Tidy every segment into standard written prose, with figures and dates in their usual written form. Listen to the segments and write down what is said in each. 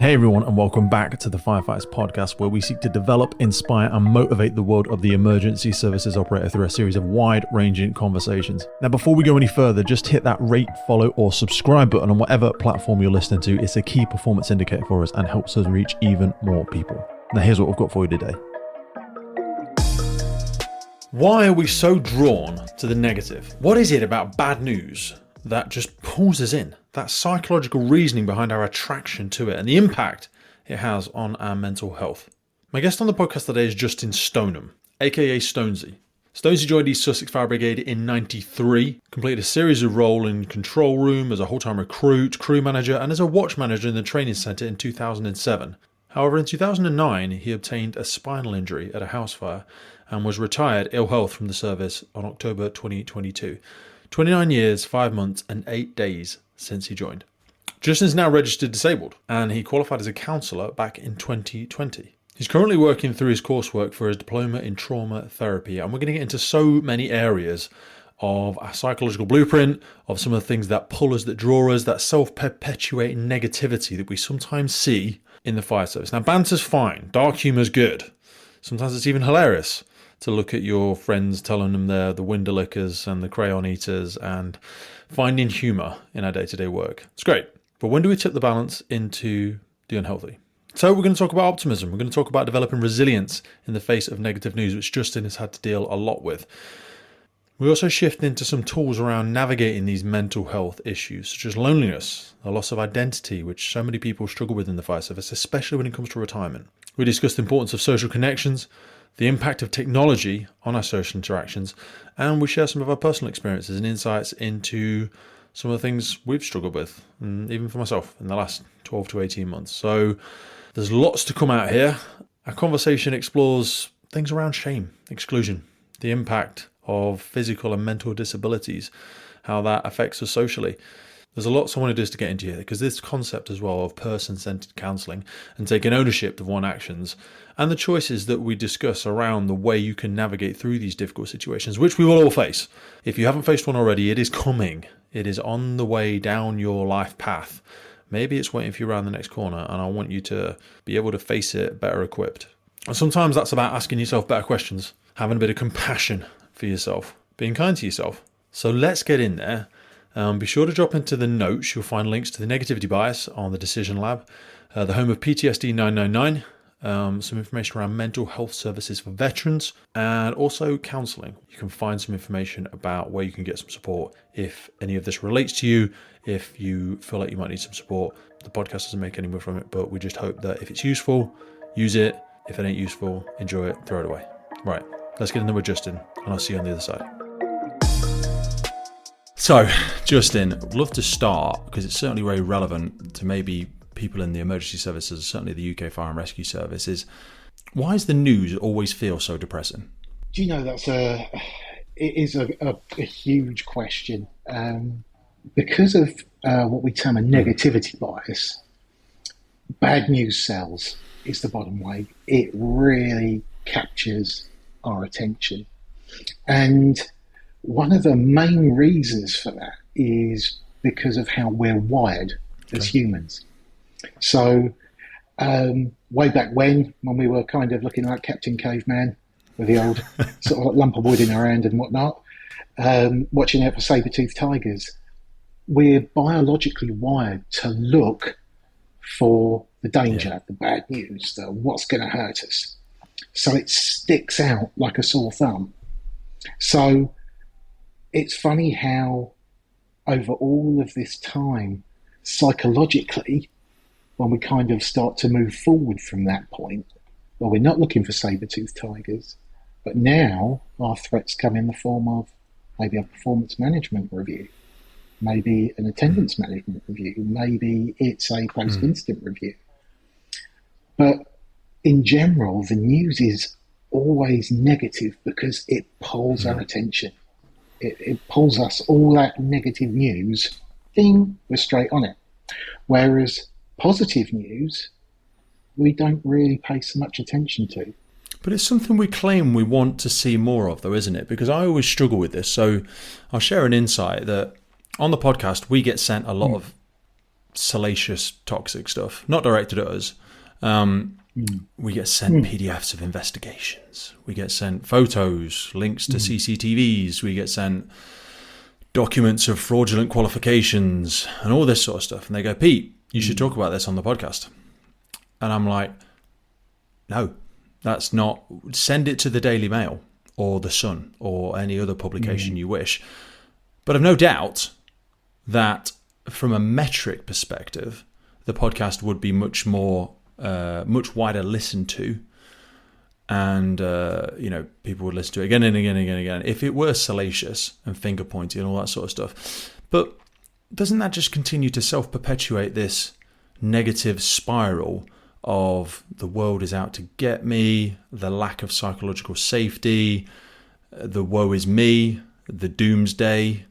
Hey everyone, and welcome back to the Firefighters podcast, where we seek to develop, inspire, and motivate the world of the emergency services operator through a series of wide-ranging conversations. Now, before we go any further, just hit that rate, follow, or subscribe button on whatever platform you're listening to. It's a key performance indicator for us and helps us reach even more people. Now, here's what we've got for you today. Why are we so drawn to the negative? What is it about bad news that just pulls us in? That psychological reasoning behind our attraction to it and the impact it has on our mental health. My guest on the podcast today is Justin Stoneham, aka Stonesy. Stonesy joined East Sussex Fire Brigade in '93, completed a series of roles in control room as a whole-time recruit, crew manager, and as a watch manager in the training centre in 2007. However, in 2009, he obtained a spinal injury at a house fire and was retired ill health from the service on October 2022. 29 years, 5 months, and 8 days since he joined. Justin's now registered disabled, and he qualified as a counsellor back in 2020. He's currently working through his coursework for his diploma in trauma therapy, and we're going to get into so many areas of our psychological blueprint, of some of the things that pull us, that draw us, that self-perpetuating negativity that we sometimes see in the fire service. Now, banter's fine, dark humour's good. Sometimes it's even hilarious to look at your friends telling them they're the window lickers and the crayon eaters and finding humour in our day-to-day work. It's great. But when do we tip the balance into the unhealthy? So we're going to talk about optimism. We're going to talk about developing resilience in the face of negative news, which Justin has had to deal a lot with. We also shift into some tools around navigating these mental health issues, such as loneliness, the loss of identity, which so many people struggle with in the fire service, especially when it comes to retirement. We discuss the importance of social connections, the impact of technology on our social interactions, and we share some of our personal experiences and insights into some of the things we've struggled with, and even for myself in the last 12 to 18 months. So there's lots to come out here. Our conversation explores things around shame, exclusion, the impact of physical and mental disabilities, how that affects us socially. There's a lot someone does to get into here, because this concept as well of person-centered counselling and taking ownership of one's actions and the choices that we discuss around the way you can navigate through these difficult situations, which we will all face. If you haven't faced one already, it is coming. It is on the way down your life path. Maybe it's waiting for you around the next corner, and I want you to be able to face it better equipped. And sometimes that's about asking yourself better questions, having a bit of compassion for yourself, being kind to yourself. So let's get in there. Be sure to drop into the notes. You'll find links to the negativity bias on the Decision Lab, the home of PTSD 999, some information around mental health services for veterans, and also counselling. You can find some information about where you can get some support if any of this relates to you, if you feel like you might need some support. The podcast doesn't make any more from it, but we just hope that if it's useful, use it. If it ain't useful, enjoy it, throw it away. Right, let's get in there with Justin, and I'll see you on the other side. So, Justin, I'd love to start, because it's certainly very relevant to maybe people in the emergency services, certainly the UK Fire and Rescue Service, is why does the news always feel so depressing? Do you know, it is a huge question. Because of what we term a negativity bias, bad news sells is the bottom line. It really captures our attention. And one of the main reasons for that is because of how we're wired as humans. So way back when we were kind of looking like Captain Caveman with the old sort of lump of wood in our hand and whatnot, watching out for saber-toothed tigers, we're biologically wired to look for the danger, the bad news, what's going to hurt us. So it sticks out like a sore thumb. So it's funny how over all of this time, psychologically, when we kind of start to move forward from that point, well, we're not looking for saber-toothed tigers, but now our threats come in the form of maybe a performance management review, maybe an attendance management review, maybe it's a post-incident review. But in general, the news is always negative because it pulls our attention. It pulls us, all that negative news, ding, we're straight on it. Whereas positive news, we don't really pay so much attention to. But it's something we claim we want to see more of, though, isn't it? Because I always struggle with this. So I'll share an insight that on the podcast, we get sent a lot of salacious, toxic stuff, not directed at us. We get sent PDFs of investigations. We get sent photos, links to CCTVs. We get sent documents of fraudulent qualifications and all this sort of stuff. And they go, Pete, you should talk about this on the podcast. And I'm like, no, that's not. Send it to the Daily Mail or the Sun or any other publication you wish. But I've no doubt that from a metric perspective, the podcast would be much wider listened to, and people would listen to it again and again and again and again if it were salacious and finger pointy and all that sort of stuff. But doesn't that just continue to self-perpetuate this negative spiral of the world is out to get me, the lack of psychological safety, the woe is me, the doomsday?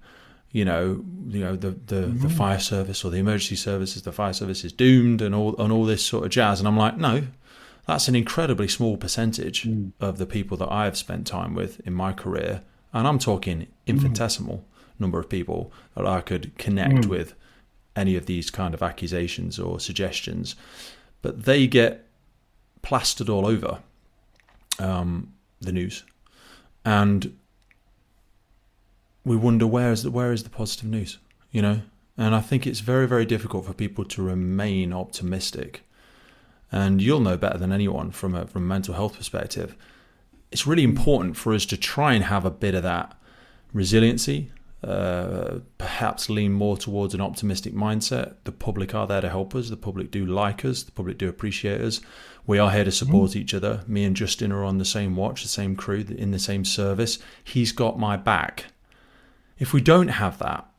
The fire service or the emergency services, the fire service is doomed and all this sort of jazz. And I'm like, no, that's an incredibly small percentage of the people that I have spent time with in my career. And I'm talking infinitesimal number of people that I could connect with any of these kind of accusations or suggestions. But they get plastered all over the news. And we wonder where is the positive news, And I think it's very, very difficult for people to remain optimistic. And you'll know better than anyone from a mental health perspective. It's really important for us to try and have a bit of that resiliency, perhaps lean more towards an optimistic mindset. The public are there to help us. The public do like us. The public do appreciate us. We are here to support each other. Me and Justin are on the same watch, the same crew, in the same service. He's got my back. If we don't have that,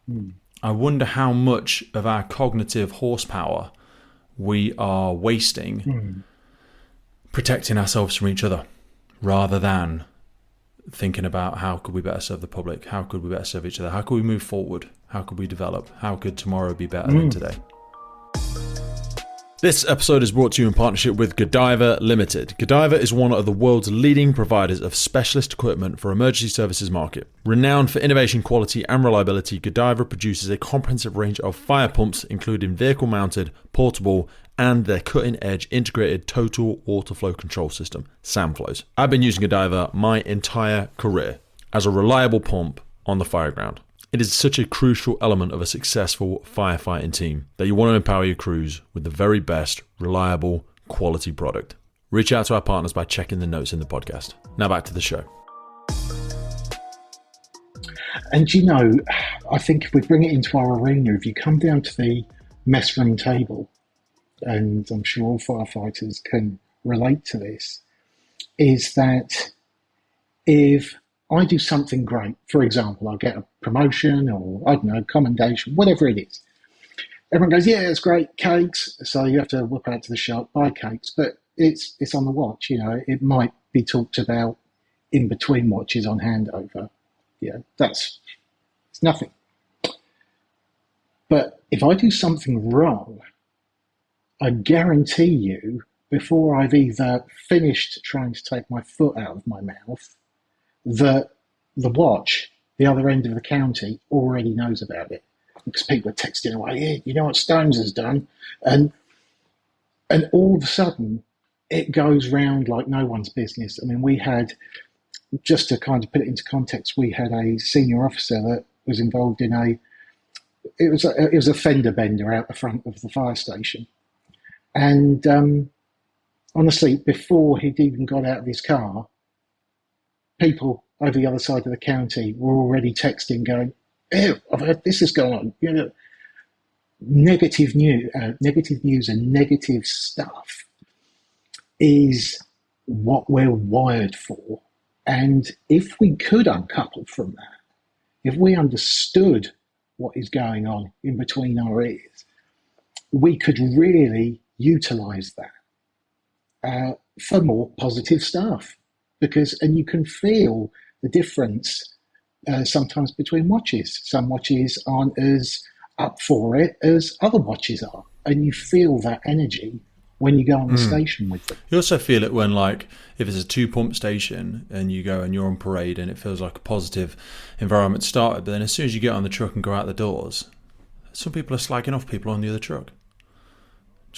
I wonder how much of our cognitive horsepower we are wasting protecting ourselves from each other rather than thinking about how could we better serve the public, how could we better serve each other, how could we move forward, how could we develop, how could tomorrow be better than today. This episode is brought to you in partnership with Godiva Limited. Godiva is one of the world's leading providers of specialist equipment for emergency services market. Renowned for innovation, quality and reliability, Godiva produces a comprehensive range of fire pumps, including vehicle-mounted, portable, and their cutting-edge integrated total water flow control system, SAMFlows. I've been using Godiva my entire career as a reliable pump on the fire ground. It is such a crucial element of a successful firefighting team that you want to empower your crews with the very best, reliable, quality product. Reach out to our partners by checking the notes in the podcast. Now back to the show. And I think if we bring it into our arena, if you come down to the mess room table, and I'm sure all firefighters can relate to this, is that if I do something great, for example, I get a promotion or, I don't know, commendation, whatever it is. Everyone goes, yeah, it's great, cakes. So you have to whip out to the shop, buy cakes, but it's on the watch, It might be talked about in between watches on handover. It's nothing. But if I do something wrong, I guarantee you, before I've either finished trying to take my foot out of my mouth, that the watch, the other end of the county, already knows about it because people are texting away, yeah, you know what Stones has done? And all of a sudden, it goes round like no one's business. I mean, we had, just to kind of put it into context, we had a senior officer that was involved in it was a fender bender out the front of the fire station. And honestly, before he'd even got out of his car, people over the other side of the county were already texting going, ew, I've heard this is going on. Negative news and negative stuff is what we're wired for. And if we could uncouple from that, if we understood what is going on in between our ears, we could really utilize that for more positive stuff. And you can feel the difference sometimes between watches. Some watches aren't as up for it as other watches are. And you feel that energy when you go on the station with them. You also feel it when, if it's a 2-pump station and you go and you're on parade and it feels like a positive environment started, but then as soon as you get on the truck and go out the doors, some people are slagging off people on the other truck.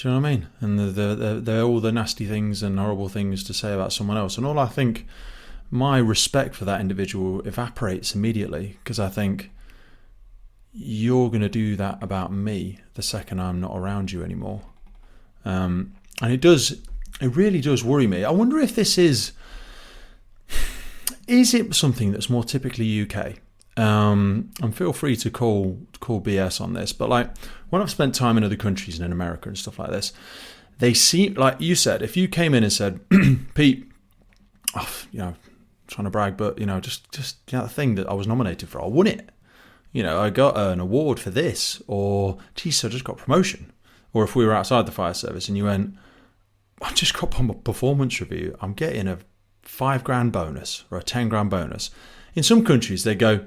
Do you know what I mean? And they're all the nasty things and horrible things to say about someone else. And all I think, my respect for that individual evaporates immediately, because I think you're going to do that about me the second I'm not around you anymore. And it really does worry me. I wonder if this is it something that's more typically UK? And feel free to call BS on this, but like when I've spent time in other countries and in America and stuff like this, they seem, like you said, if you came in and said, Pete, trying to brag, but just the thing that I was nominated for, I won it. I got an award for this, or geez, I just got promotion. Or if we were outside the fire service and you went, I just got my performance review, I'm getting a $5,000 bonus or a $10,000 bonus. In some countries, they go,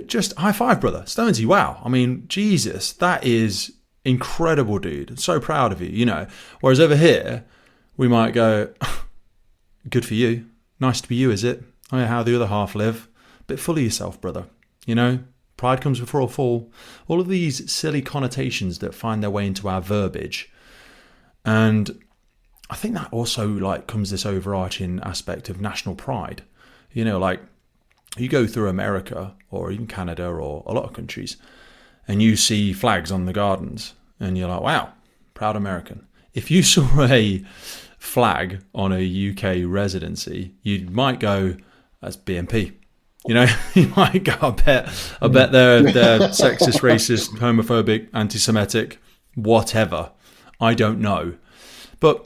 just high five, brother. Stonesy, wow. I mean, Jesus, that is incredible, dude. So proud of you, Whereas over here, we might go, good for you. Nice to be you, is it? Oh, yeah, how the other half live. Bit full of yourself, brother. Pride comes before a fall. All of these silly connotations that find their way into our verbiage. And I think that also comes this overarching aspect of national pride. You go through America or even Canada or a lot of countries and you see flags on the gardens and you're like, wow, proud American. If you saw a flag on a UK residency, you might go, that's BNP. You might go, I bet they're sexist, racist, homophobic, anti-Semitic, whatever. I don't know. But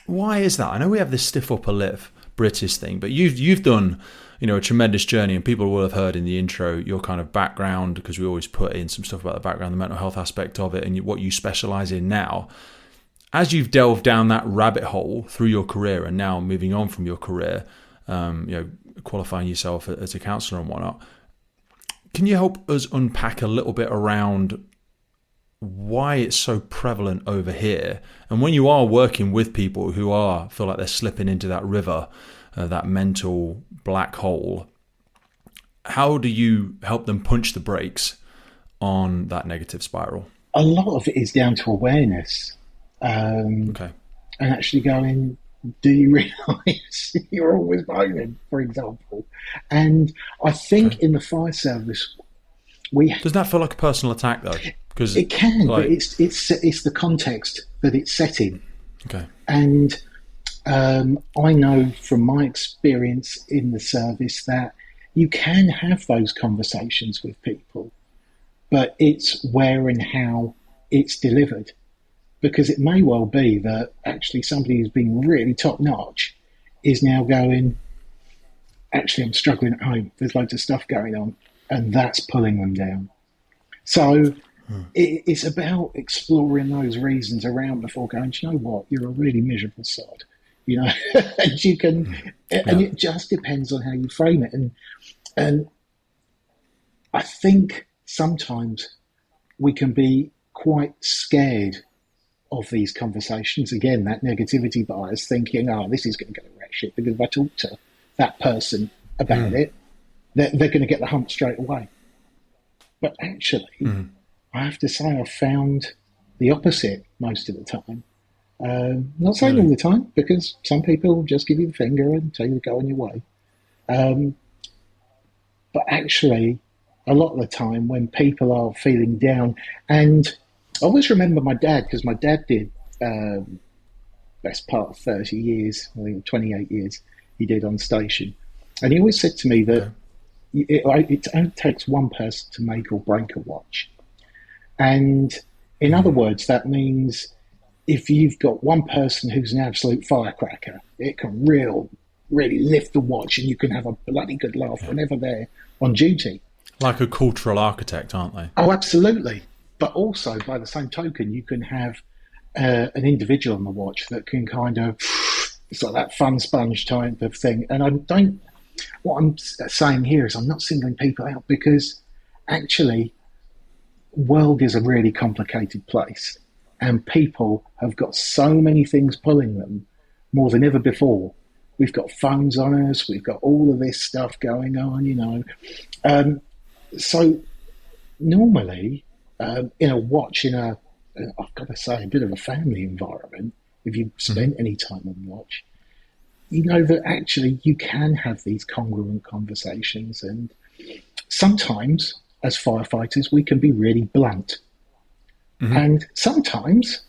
why is that? I know we have this stiff upper lip British thing, but you've done a tremendous journey, and people will have heard in the intro your kind of background, because we always put in some stuff about the background, the mental health aspect of it, and what you specialize in now. As you've delved down that rabbit hole through your career, and now moving on from your career, qualifying yourself as a counsellor and whatnot, can you help us unpack a little bit around why it's so prevalent over here, and when you are working with people who feel like they're slipping into that river, that mental black hole, how do you help them punch the brakes on that negative spiral? A lot of it is down to awareness. Okay. And actually going, do you realise you're always moaning, for example? And I think in the fire service, does that feel like a personal attack though? Because it can, but it's the context that it's set in. Okay. And I know from my experience in the service that you can have those conversations with people, but it's where and how it's delivered. Because it may well be that actually somebody who's been really top notch is now going, actually, I'm struggling at home. There's loads of stuff going on, and that's pulling them down. So it's about exploring those reasons around before going, do you know what? You're a really miserable sod, and you can, and it just depends on how you frame it. And I think sometimes we can be quite scared of these conversations. Again, that negativity bias, thinking, this is going to go to wreck shit, because if I talk to that person about it, they're going to get the hump straight away. But actually, I have to say I've found the opposite most of the time. Not saying all the time, because some people just give you the finger and tell you to go on your way. But actually, a lot of the time when people are feeling down, and I always remember my dad, because my dad did best part of 30 years, I think 28 years he did on station. And he always said to me that it only takes one person to make or break a watch. And in other words, that means if you've got one person who's an absolute firecracker, it can really lift the watch, and you can have a bloody good laugh whenever they're on duty. Like a cultural architect, aren't they? Oh, absolutely. But also, by the same token, you can have an individual on the watch that can kind of, it's like that fun sponge type of thing. And what I'm saying here is I'm not singling people out, because actually, world is a really complicated place, and people have got so many things pulling them more than ever before. We've got phones on us, we've got all of this stuff going on, So normally, in a watch, in a I've got to say, a bit of a family environment, if you've spent any time on watch, you know that actually you can have these congruent conversations. And sometimes, as firefighters, we can be really blunt. And sometimes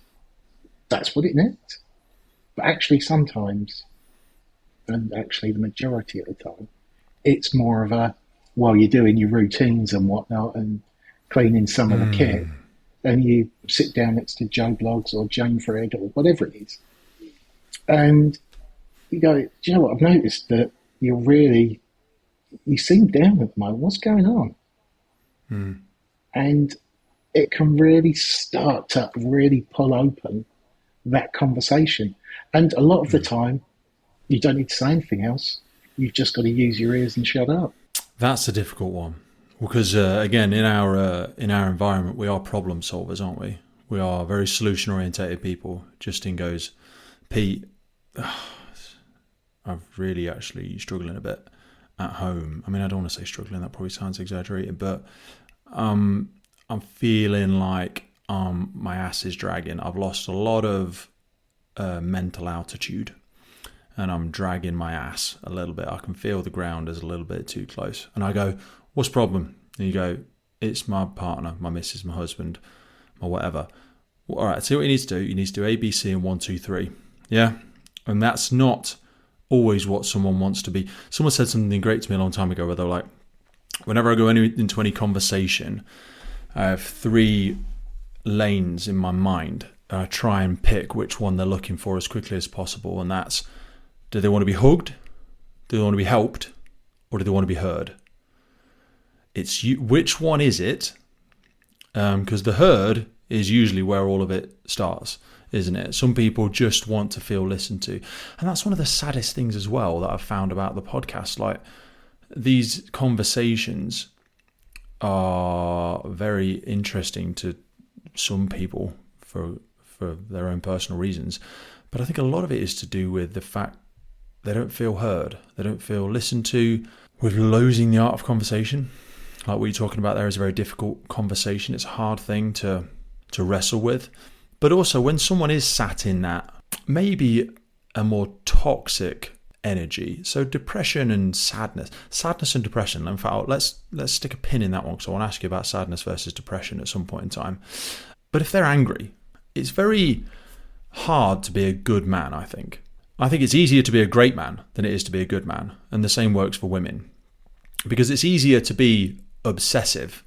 that's what it needs. But actually, sometimes, and actually the majority of the time, it's more of a, while you're doing your routines and whatnot and cleaning some of the kit, and you sit down next to Joe Bloggs or Jane Fred or whatever it is, and you go, do you know what, I've noticed that you seem down at the moment. What's going on? And it can really start to really pull open that conversation. And a lot of the time, you don't need to say anything else. You've just got to use your ears and shut up. That's a difficult one. Because, again, in our environment, we are problem solvers, aren't we? We are very solution-orientated people. Justin goes, Pete, I'm really actually struggling a bit at home. I mean, I don't want to say struggling. That probably sounds exaggerated. But I'm feeling like my ass is dragging. I've lost a lot of mental altitude. And I'm dragging my ass a little bit. I can feel the ground is a little bit too close. And I go, what's the problem? And you go, it's my partner, my missus, my husband, or whatever. Well, all right, see what you need to do. You need to do A, B, C, and 1, 2, 3. Yeah? And that's not always what someone wants to be. Someone said something great to me a long time ago where they're like, whenever I go into any conversation, I have 3 lanes in my mind. I try and pick which one they're looking for as quickly as possible. And that's, do they want to be hugged? Do they want to be helped? Or do they want to be heard? It's you. Which one is it? Because the heard is usually where all of it starts, isn't it? Some people just want to feel listened to. And that's one of the saddest things as well that I've found about the podcast. Like, these conversations are very interesting to some people for their own personal reasons. But I think a lot of it is to do with the fact they don't feel heard. They don't feel listened to. We're losing the art of conversation. Like what you're talking about there is a very difficult conversation. It's a hard thing to wrestle with. But also when someone is sat in that, maybe a more toxic energy. So depression and sadness and depression. In fact, let's stick a pin in that one because I want to ask you about sadness versus depression at some point in time. But if they're angry, it's very hard to be a good man, I think. I think it's easier to be a great man than it is to be a good man. And the same works for women. Because it's easier to be obsessive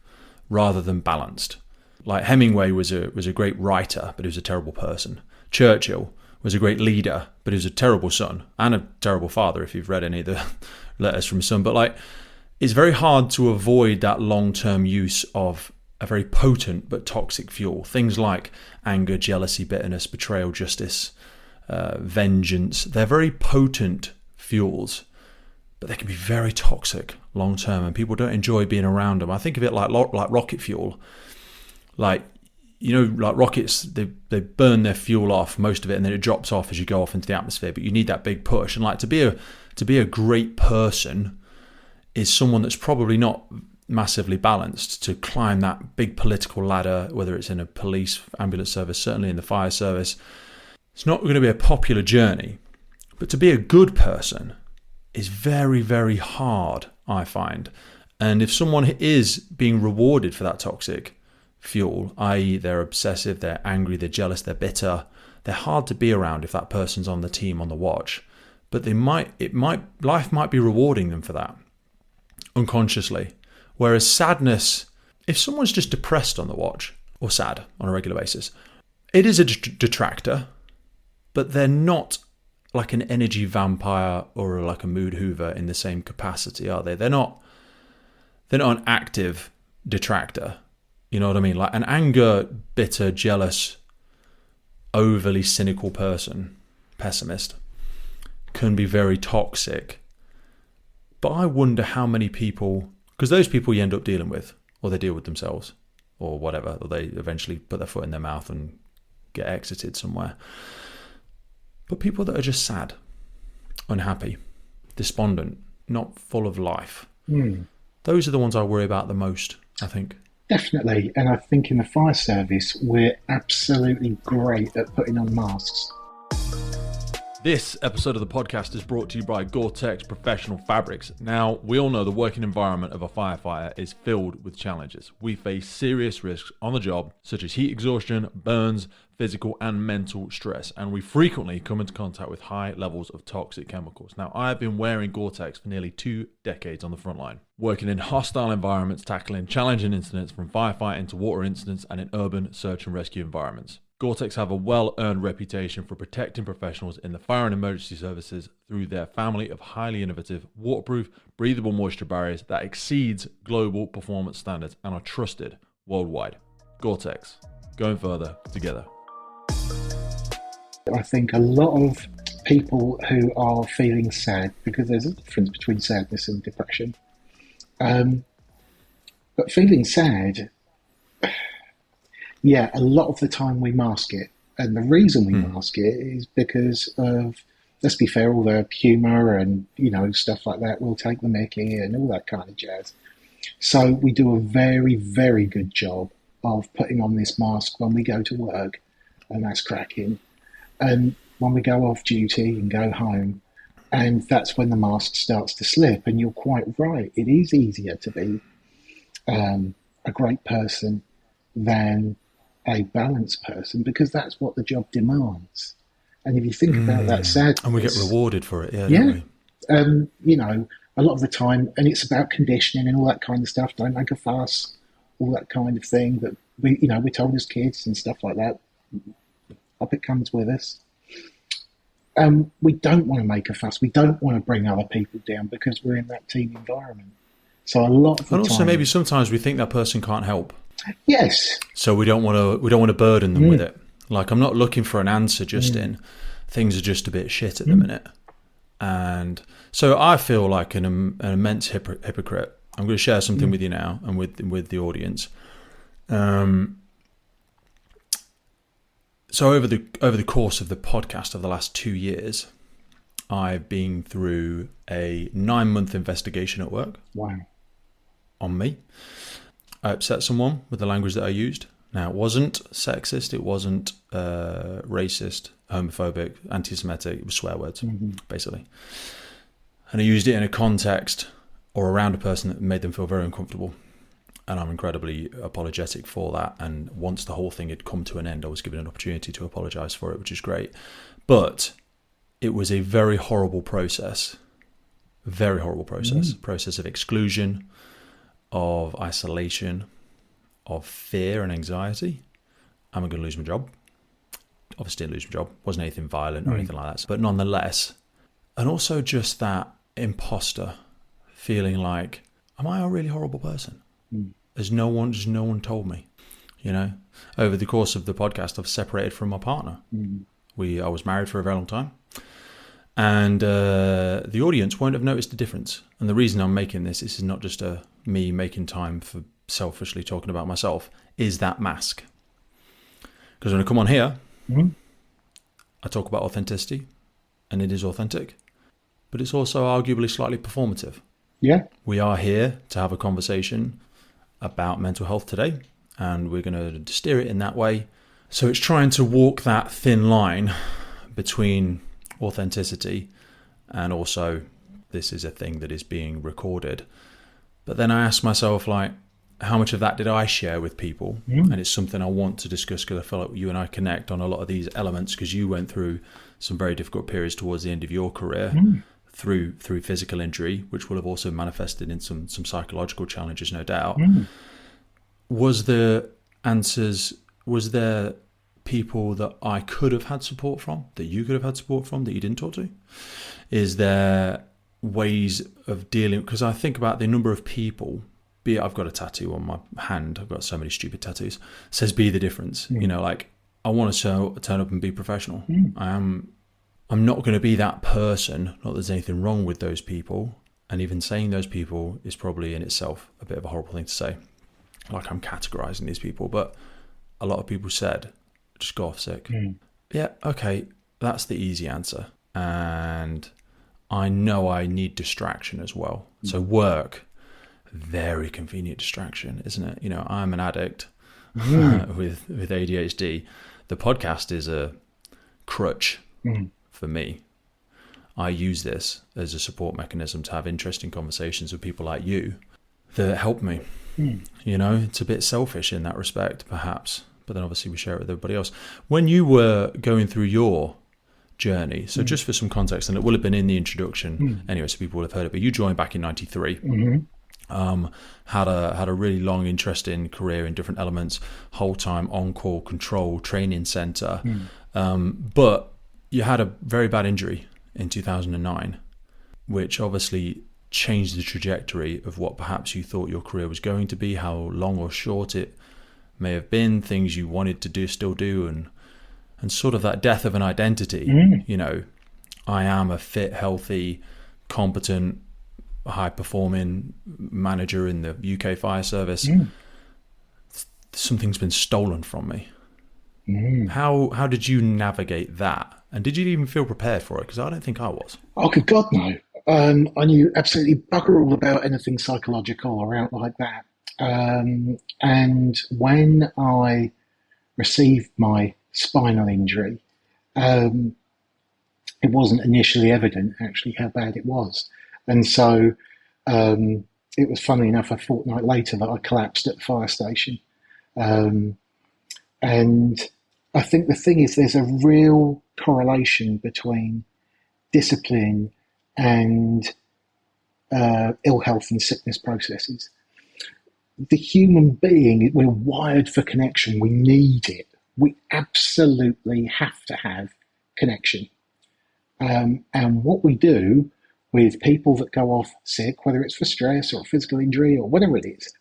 rather than balanced. Like Hemingway was a great writer, but he was a terrible person. Churchill was a great leader, but he was a terrible son and a terrible father, if you've read any of the letters from his son. But like, it's very hard to avoid that long-term use of a very potent but toxic fuel. Things like anger, jealousy, bitterness, betrayal, justice, vengeance. They're very potent fuels, but they can be very toxic long term, and people don't enjoy being around them. I think of it like rocket fuel. Like, you know, like rockets, they burn their fuel off, most of it, and then it drops off as you go off into the atmosphere. But you need that big push. And like to be a great person is someone that's probably not massively balanced. To climb that big political ladder, whether it's in a police ambulance service, certainly in the fire service, it's not going to be a popular journey. But to be a good person is very, very hard, I find. And if someone is being rewarded for that toxic fuel, i.e. they're obsessive, they're angry, they're jealous, they're bitter, they're hard to be around if that person's on the team, on the watch. But life might be rewarding them for that unconsciously. Whereas sadness, if someone's just depressed on the watch or sad on a regular basis, it is a detractor, but they're not like an energy vampire or like a mood hoover in the same capacity, are they? They're not an active detractor. You know what I mean? Like an anger, bitter, jealous, overly cynical person, pessimist, can be very toxic. But I wonder how many people, because those people you end up dealing with, or they deal with themselves, or whatever, or they eventually put their foot in their mouth and get exited somewhere. But people that are just sad, unhappy, despondent, not full of life, those are the ones I worry about the most, I think. Definitely. And I think in the fire service, we're absolutely great at putting on masks. This episode of the podcast is brought to you by Gore-Tex Professional Fabrics. Now, we all know the working environment of a firefighter is filled with challenges. We face serious risks on the job, such as heat exhaustion, burns, physical and mental stress, and we frequently come into contact with high levels of toxic chemicals. Now, I have been wearing Gore-Tex for nearly 2 decades on the front line, working in hostile environments, tackling challenging incidents from firefighting to water incidents and in urban search and rescue environments. Gore-Tex have a well-earned reputation for protecting professionals in the fire and emergency services through their family of highly innovative, waterproof, breathable moisture barriers that exceeds global performance standards and are trusted worldwide. Gore-Tex, going further together. I think a lot of people who are feeling sad, because there's a difference between sadness and depression, but feeling sad, yeah, a lot of the time we mask it. And the reason we mask it is because of, let's be fair, all the humour and, stuff like that. We'll take the mickey and all that kind of jazz. So we do a very, very good job of putting on this mask when we go to work, and that's cracking. And when we go off duty and go home, and that's when the mask starts to slip. And you're quite right. It is easier to be a great person than a balanced person, because that's what the job demands. And if you think about that sadness, and we get rewarded for it, yeah. A lot of the time, and it's about conditioning and all that kind of stuff. Don't make a fuss, all that kind of thing that we're told as kids and stuff like that. Up it comes with us. We don't want to make a fuss. We don't want to bring other people down because we're in that team environment. So a lot of the time, and also maybe sometimes we think that person can't help. Yes. So we don't want to burden them with it. Like, I'm not looking for an answer, Justin. Things are just a bit shit at the minute. And so I feel like an immense hypocrite. I'm going to share something with you now and with the audience. So over the course of the podcast of the last 2 years, I've been through a 9-month investigation at work. Wow. On me. I upset someone with the language that I used. Now, it wasn't sexist, it wasn't racist, homophobic, anti-Semitic. It was swear words, basically. And I used it in a context or around a person that made them feel very uncomfortable. And I'm incredibly apologetic for that. And once the whole thing had come to an end, I was given an opportunity to apologise for it, which is great. But it was a very horrible process. Very horrible process. Process of exclusion, of isolation, of fear and anxiety. Am I going to lose my job? Obviously didn't lose my job. Wasn't anything violent or anything like that. But nonetheless, and also just that imposter feeling like, am I a really horrible person? Has no one told me? Over the course of the podcast, I've separated from my partner. I was married for a very long time. And the audience won't have noticed the difference. And the reason I'm making this is not just me making time for selfishly talking about myself, is that mask. Because when I come on here, I talk about authenticity, and it is authentic. But it's also arguably slightly performative. Yeah. We are here to have a conversation about mental health today, and we're going to steer it in that way. So it's trying to walk that thin line between authenticity and also this is a thing that is being recorded. But then I ask myself, like, how much of that did I share with people? And it's something I want to discuss because I feel like you and I connect on a lot of these elements, because you went through some very difficult periods towards the end of your career through physical injury, which will have also manifested in some psychological challenges, no doubt. Was there people that I could have had support from, that you could have had support from, that you didn't talk to? Is there ways of dealing? Because I think about the number of people, be it I've got a tattoo on my hand, I've got so many stupid tattoos, says be the difference. Like, I want to turn up and be professional. I'm not going to be that person. Not that there's anything wrong with those people. And even saying those people is probably in itself a bit of a horrible thing to say. Like, I'm categorizing these people. But a lot of people said, just go off sick. Yeah, okay, that's the easy answer. And I know I need distraction as well. So work, very convenient distraction, isn't it? I'm an addict with ADHD. The podcast is a crutch for me. I use this as a support mechanism to have interesting conversations with people like you that help me. It's a bit selfish in that respect, perhaps, but then obviously we share it with everybody else. When you were going through your journey, so just for some context, and it will have been in the introduction anyway, so people will have heard it, but you joined back in 93. Had a really long, interesting career in different elements, whole time on-call control training center, but you had a very bad injury in 2009, which obviously changed the trajectory of what perhaps you thought your career was going to be, how long or short it may have been, things you wanted to do, still do, and sort of that death of an identity. I am a fit, healthy, competent, high-performing manager in the UK fire service. Something's been stolen from me. How did you navigate that? And did you even feel prepared for it? Because I don't think I was. Oh, good God, no. I knew absolutely bugger all about anything psychological or out like that. And when I received my spinal injury, it wasn't initially evident actually how bad it was. And so it was, funny enough, a fortnight later that I collapsed at the fire station. And I think the thing is, there's a real correlation between discipline and ill health and sickness processes. The human being, we're wired for connection. We need it. We absolutely have to have connection. And what we do with people that go off sick, whether it's for stress or physical injury or whatever it is,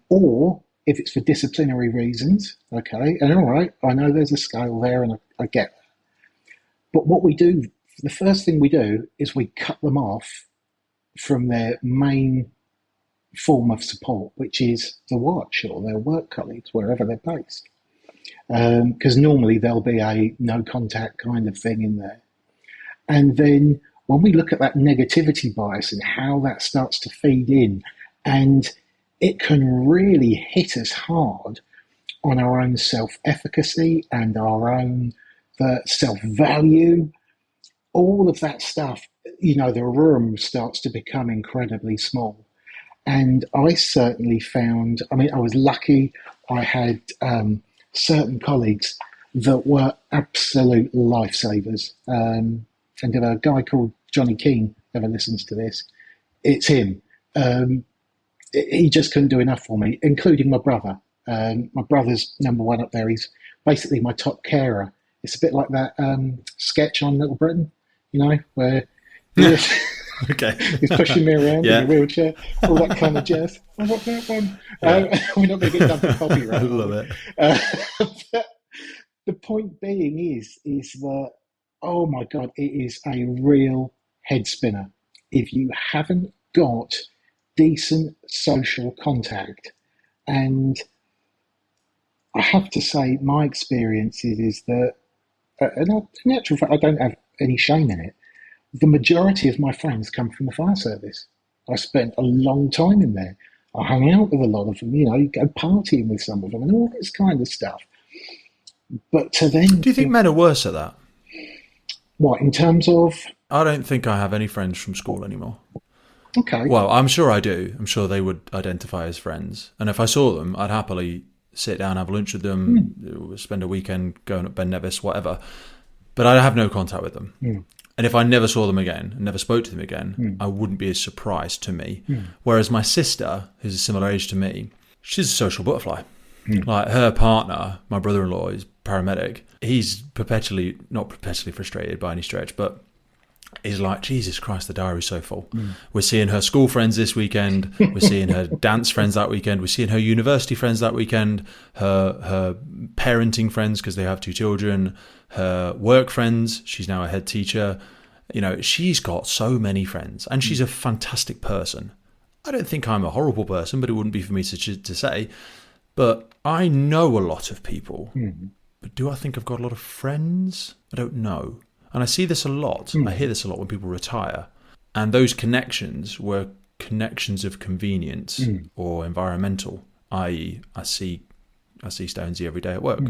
or if it's for disciplinary reasons, okay, and all right, I know there's a scale there and I get that. But what we do, the first thing we do is we cut them off from their main form of support, which is the watch or their work colleagues, wherever they're based. Because normally there'll be a no contact kind of thing in there. And then when we look at that negativity bias and how that starts to feed in, and it can really hit us hard on our own self-efficacy and our own self-value, all of that stuff, the room starts to become incredibly small. And I certainly found, I was lucky. I had certain colleagues that were absolute lifesavers. And if a guy called Johnny Keane ever listens to this, it's him. He just couldn't do enough for me, including my brother. My brother's number one up there. He's basically my top carer. It's a bit like that sketch on Little Britain, where okay. he's pushing me around in a wheelchair, all that kind of jazz. I want that one. We're not going to get done for copyright. I love it. But the point being is that, oh my God, it is a real head spinner. If you haven't got decent social contact, and I have to say my experience is that, and in actual fact, I don't have any shame in it, the majority of my friends come from the fire service. I spent a long time in there. I hung out with a lot of them, you go partying with some of them and all this kind of stuff. But to then... Do you think men are worse at that? What, in terms of... I don't think I have any friends from school anymore. Okay. Well, I'm sure I do. I'm sure they would identify as friends. And if I saw them, I'd happily sit down, have lunch with them, spend a weekend going up Ben Nevis, whatever. But I have no contact with them. And if I never saw them again and never spoke to them again, I wouldn't be as surprised to me. Whereas my sister, who's a similar age to me, she's a social butterfly. Like her partner, my brother-in-law, is paramedic. He's not perpetually frustrated by any stretch, but he's like, Jesus Christ, the diary's so full. We're seeing her school friends this weekend. We're seeing her dance friends that weekend. We're seeing her university friends that weekend. Her parenting friends, because they have 2 children. Her work friends. She's now a head teacher. She's got so many friends, and she's a fantastic person. I don't think I'm a horrible person, but it wouldn't be for me to say. But I know a lot of people. But do I think I've got a lot of friends? I don't know. And I see this a lot. I hear this a lot when people retire. And those connections were connections of convenience or environmental, i.e. I see Stonesy every day at work.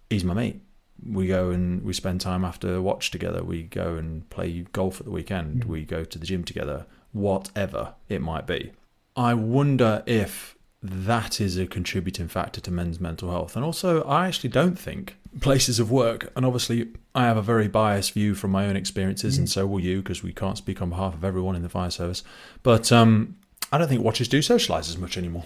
He's my mate. We go and we spend time after watch together. We go and play golf at the weekend. We go to the gym together, whatever it might be. I wonder if that is a contributing factor to men's mental health. And also, I actually don't think places of work, and obviously I have a very biased view from my own experiences, and so will you, because we can't speak on behalf of everyone in the fire service. But I don't think watchers do socialise as much anymore.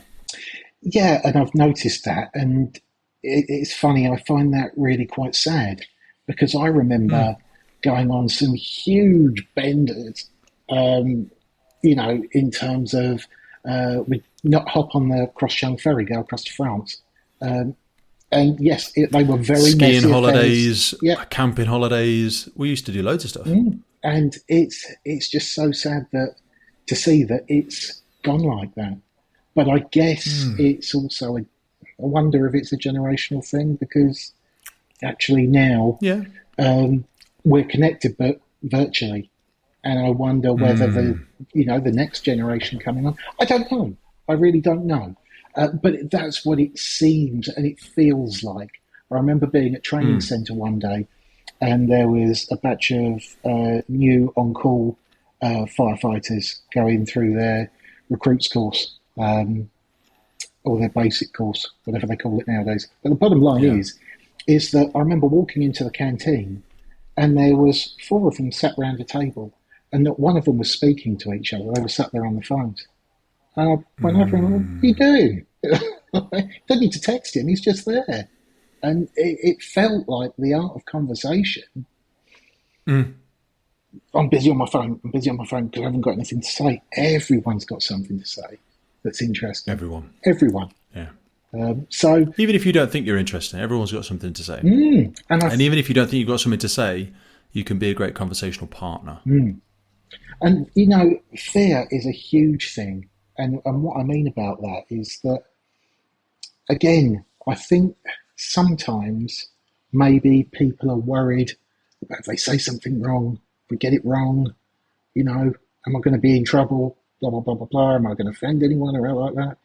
Yeah, and I've noticed that, and it's funny, I find that really quite sad, because I remember going on some huge benders, in terms of we not hop on the Cross-Channel ferry, go across to France. And yes, they were very skiing messy holidays, camping holidays. We used to do loads of stuff. And it's just so sad to see that it's gone like that. But I guess it's also I wonder if it's a generational thing, because actually now we're connected but virtually, and I wonder whether the next generation coming on, I don't know. I really don't know. But that's what it seems and it feels like. I remember being at training centre one day, and there was a batch of new on-call firefighters going through their recruits course. Or their basic course, whatever they call it nowadays. But the bottom line is that I remember walking into the canteen, and there was 4 of them sat around a table, and not one of them was speaking to each other. They were sat there on the phones. And I went over and went, what are you doing? Don't need to text him, he's just there. And it felt like the art of conversation. I'm busy on my phone because I haven't got anything to say. Everyone's got something to say that's interesting. Everyone. Yeah. So even if you don't think you're interesting, everyone's got something to say. And even if you don't think you've got something to say, you can be a great conversational partner. And, fear is a huge thing. And what I mean about that is that, again, I think sometimes maybe people are worried about if they say something wrong, if we get it wrong, am I going to be in trouble? Blah, blah, blah, blah, blah. Am I going to offend anyone or like that?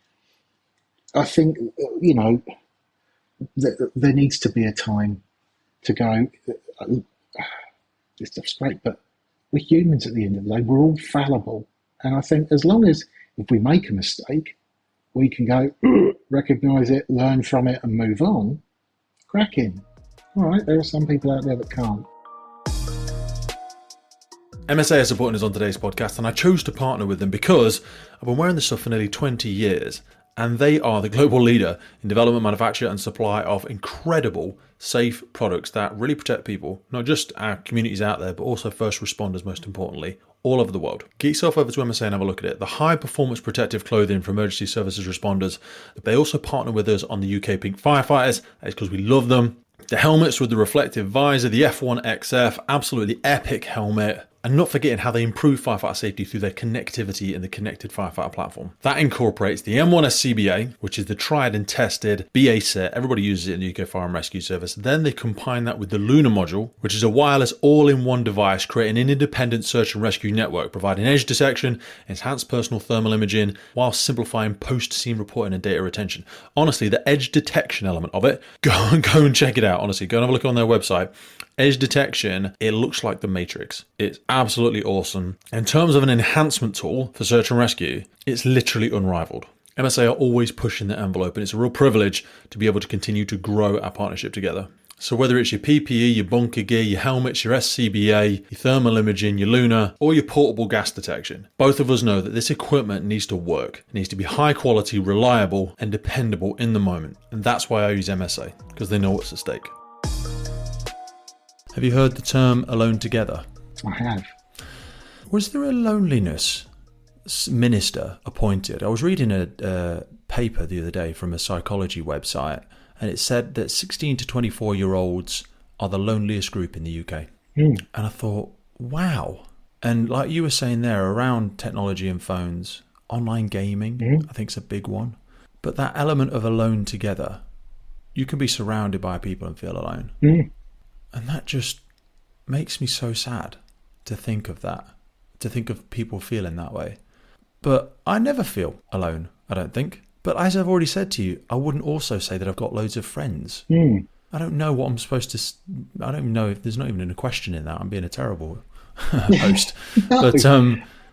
I think, there needs to be a time to go, this stuff's great, but we're humans at the end of the day. We're all fallible. And I think as long as, if we make a mistake, we can go, recognise it, learn from it and move on, cracking. All right, there are some people out there that can't. MSA are supporting us on today's podcast, and I chose to partner with them because I've been wearing this stuff for nearly 20 years, and they are the global leader in development, manufacture and supply of incredible, safe products that really protect people, not just our communities out there, but also first responders, most importantly, all over the world. Get yourself over to MSA and have a look at it. The high-performance protective clothing for emergency services responders. They also partner with us on the UK Pink Firefighters. That's because we love them. The helmets with the reflective visor, the F1XF, absolutely epic helmet. And not forgetting how they improve firefighter safety through their connectivity in the connected firefighter platform. That incorporates the M1S CBA, which is the tried and tested BA set. Everybody uses it in the UK Fire and Rescue Service. Then they combine that with the Luna module, which is a wireless all-in-one device, creating an independent search and rescue network, providing edge detection, enhanced personal thermal imaging, while simplifying post-scene reporting and data retention. Honestly, the edge detection element of it, go and check it out. Honestly, go and have a look on their website. Edge detection, it looks like the Matrix. It's absolutely awesome. In terms of an enhancement tool for search and rescue, it's literally unrivaled. MSA are always pushing the envelope, and it's a real privilege to be able to continue to grow our partnership together. So whether it's your PPE, your bunker gear, your helmets, your SCBA, your thermal imaging, your Luna, or your portable gas detection, both of us know that this equipment needs to work. It needs to be high quality, reliable, and dependable in the moment. And that's why I use MSA, because they know what's at stake. Have you heard the term alone together? I have. Was there a loneliness minister appointed? I was reading a paper the other day from a psychology website, and it said that 16 to 24-year-olds are the loneliest group in the UK. And I thought, wow. And like you were saying there, around technology and phones, online gaming, I think is a big one. But that element of alone together, you can be surrounded by people and feel alone. And that just makes me so sad to think of that, to think of people feeling that way. But I never feel alone, I don't think. But as I've already said to you, I wouldn't also say that I've got loads of friends. I don't know what I'm supposed to... I don't know if there's not even a question in that. I'm being a terrible host. No. But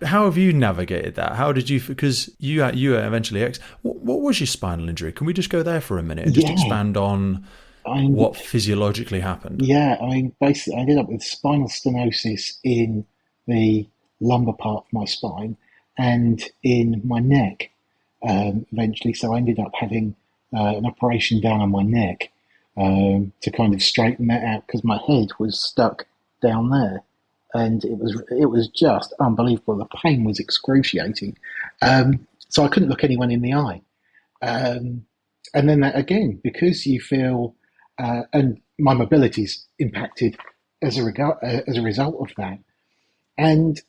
how have you navigated that? How did you... Because you were eventually... What was your spinal injury? Can we just go there for a minute and just expand on what physiologically happened? Yeah, I mean, basically, I ended up with spinal stenosis in the lumbar part of my spine and in my neck eventually. So I ended up having an operation down on my neck to kind of straighten that out because my head was stuck down there. And it was just unbelievable. The pain was excruciating. So I couldn't look anyone in the eye. And then that, again, because you feel, and my mobility's impacted as a result of that. And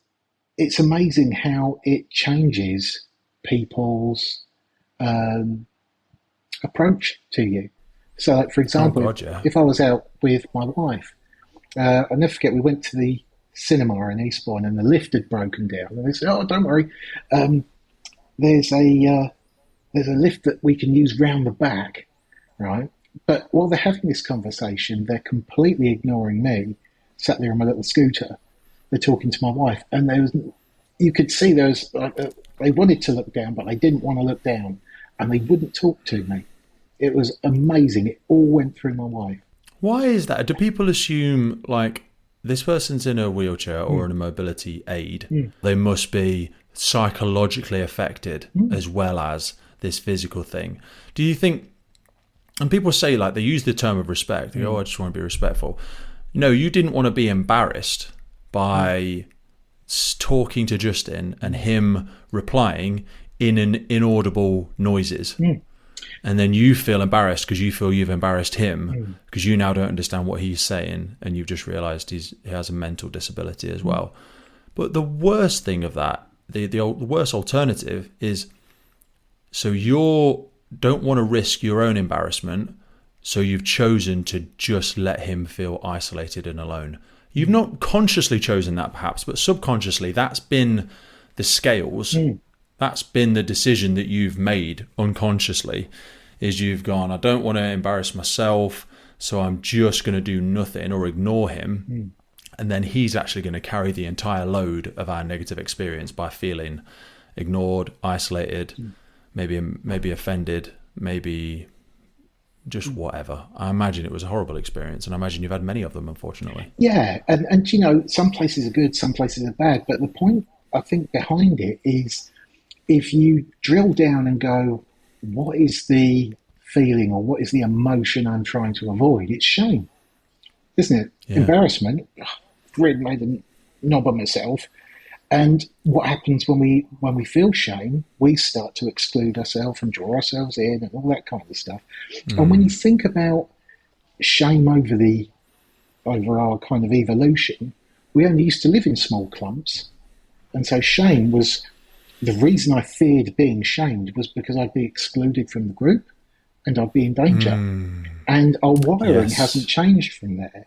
it's amazing how it changes people's approach to you. So, like, for example, if I was out with my wife, I'll never forget, we went to the cinema in Eastbourne and the lift had broken down. And they said, "Oh, don't worry, there's a lift that we can use round the back," right? But while they're having this conversation, they're completely ignoring me, sat there on my little scooter. They're talking to my wife, and you could see they wanted to look down, but they didn't want to look down, and they wouldn't talk to me. It was amazing. It all went through my wife. Why is that? Do people assume, like, this person's in a wheelchair or in a mobility aid, they must be psychologically affected as well as this physical thing? Do you think, and people say, like, they use the term of respect, they go, "Oh, I just want to be respectful." No, you didn't want to be embarrassed by talking to Justin and him replying in an inaudible noises. And then you feel embarrassed because you feel you've embarrassed him because you now don't understand what he's saying, and you've just realised he has a mental disability as well. But the worst thing of that, the worst alternative is, so you don't want to risk your own embarrassment, so you've chosen to just let him feel isolated and alone. You've not consciously chosen that perhaps, but subconsciously that's been the scales. That's been the decision that you've made unconsciously, is you've gone, I don't want to embarrass myself, so I'm just going to do nothing or ignore him. And then he's actually going to carry the entire load of our negative experience by feeling ignored, isolated, maybe offended, maybe just whatever. I imagine it was a horrible experience, and I imagine you've had many of them, unfortunately. Yeah, and you know, some places are good, some places are bad, but the point, I think, behind it is, if you drill down and go, what is the feeling or what is the emotion I'm trying to avoid? It's shame, isn't it? Yeah. Embarrassment. I've really made a knob of myself. And what happens when we feel shame, we start to exclude ourselves and draw ourselves in and all that kind of stuff. And when you think about shame over our kind of evolution, we only used to live in small clumps. And so shame was... The reason I feared being shamed was because I'd be excluded from the group and I'd be in danger. And our wiring hasn't changed from there.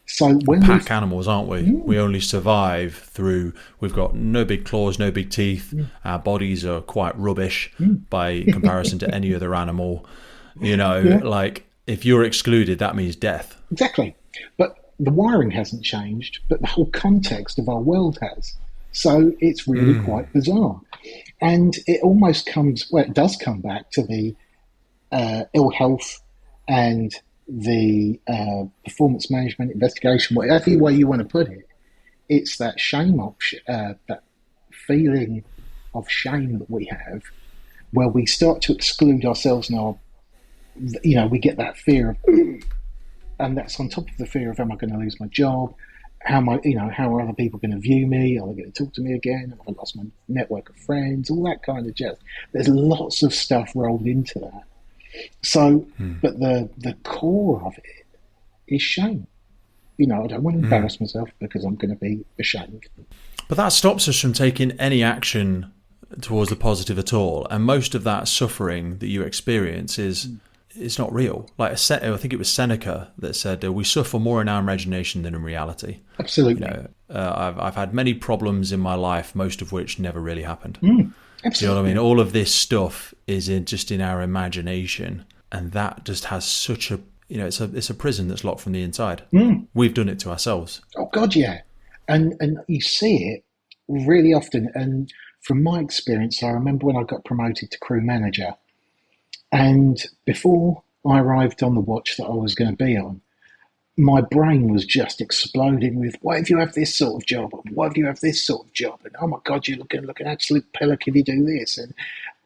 So when pack animals, aren't we? We only survive through, we've got no big claws, no big teeth. Our bodies are quite rubbish by comparison to any other animal. You know, like, if you're excluded, that means death. Exactly. But the wiring hasn't changed, but the whole context of our world has. So it's really quite bizarre. And it almost it does come back to the ill health and the performance management investigation, whatever way you want to put it. It's that shame option, that feeling of shame that we have, where we start to exclude ourselves now. You know, we get that fear of, and that's on top of the fear of, am I going to lose my job? How are other people going to view me? Are they going to talk to me again? Have I lost my network of friends? All that kind of jazz. There's lots of stuff rolled into that. So, but the core of it is shame. You know, I don't want to embarrass myself because I'm going to be ashamed. But that stops us from taking any action towards the positive at all. And most of that suffering that you experience is... It's not real. Like, I think it was Seneca that said, we suffer more in our imagination than in reality. Absolutely. You know, I've had many problems in my life, most of which never really happened. Do you know what I mean? All of this stuff is just in our imagination, and that just has such a, it's a prison that's locked from the inside. We've done it to ourselves. Oh God, yeah, and you see it really often. And from my experience, I remember when I got promoted to crew manager, and before I arrived on the watch that I was going to be on, my brain was just exploding with, why if you have this sort of job? And why if you have this sort of job? And oh my God, you're looking like an absolute pillock if you do this. And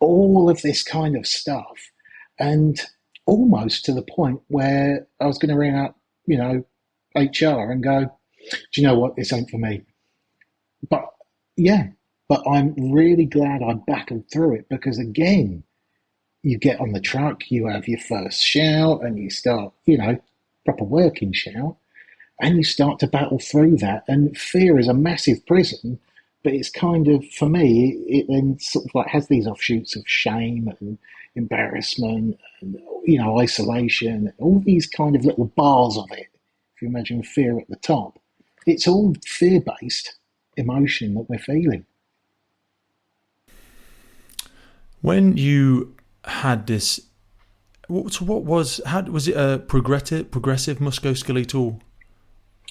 all of this kind of stuff. And almost to the point where I was going to ring up, HR and go, do you know what? This ain't for me. But I'm really glad I battled through it, because again, you get on the truck, you have your first shout and you start, proper working shout, and you start to battle through that. And fear is a massive prison, but it's kind of, for me, it then sort of like has these offshoots of shame and embarrassment and, isolation, and all these kind of little bars of it. If you imagine fear at the top, it's all fear-based emotion that we're feeling. When you had this, was it a progressive musculoskeletal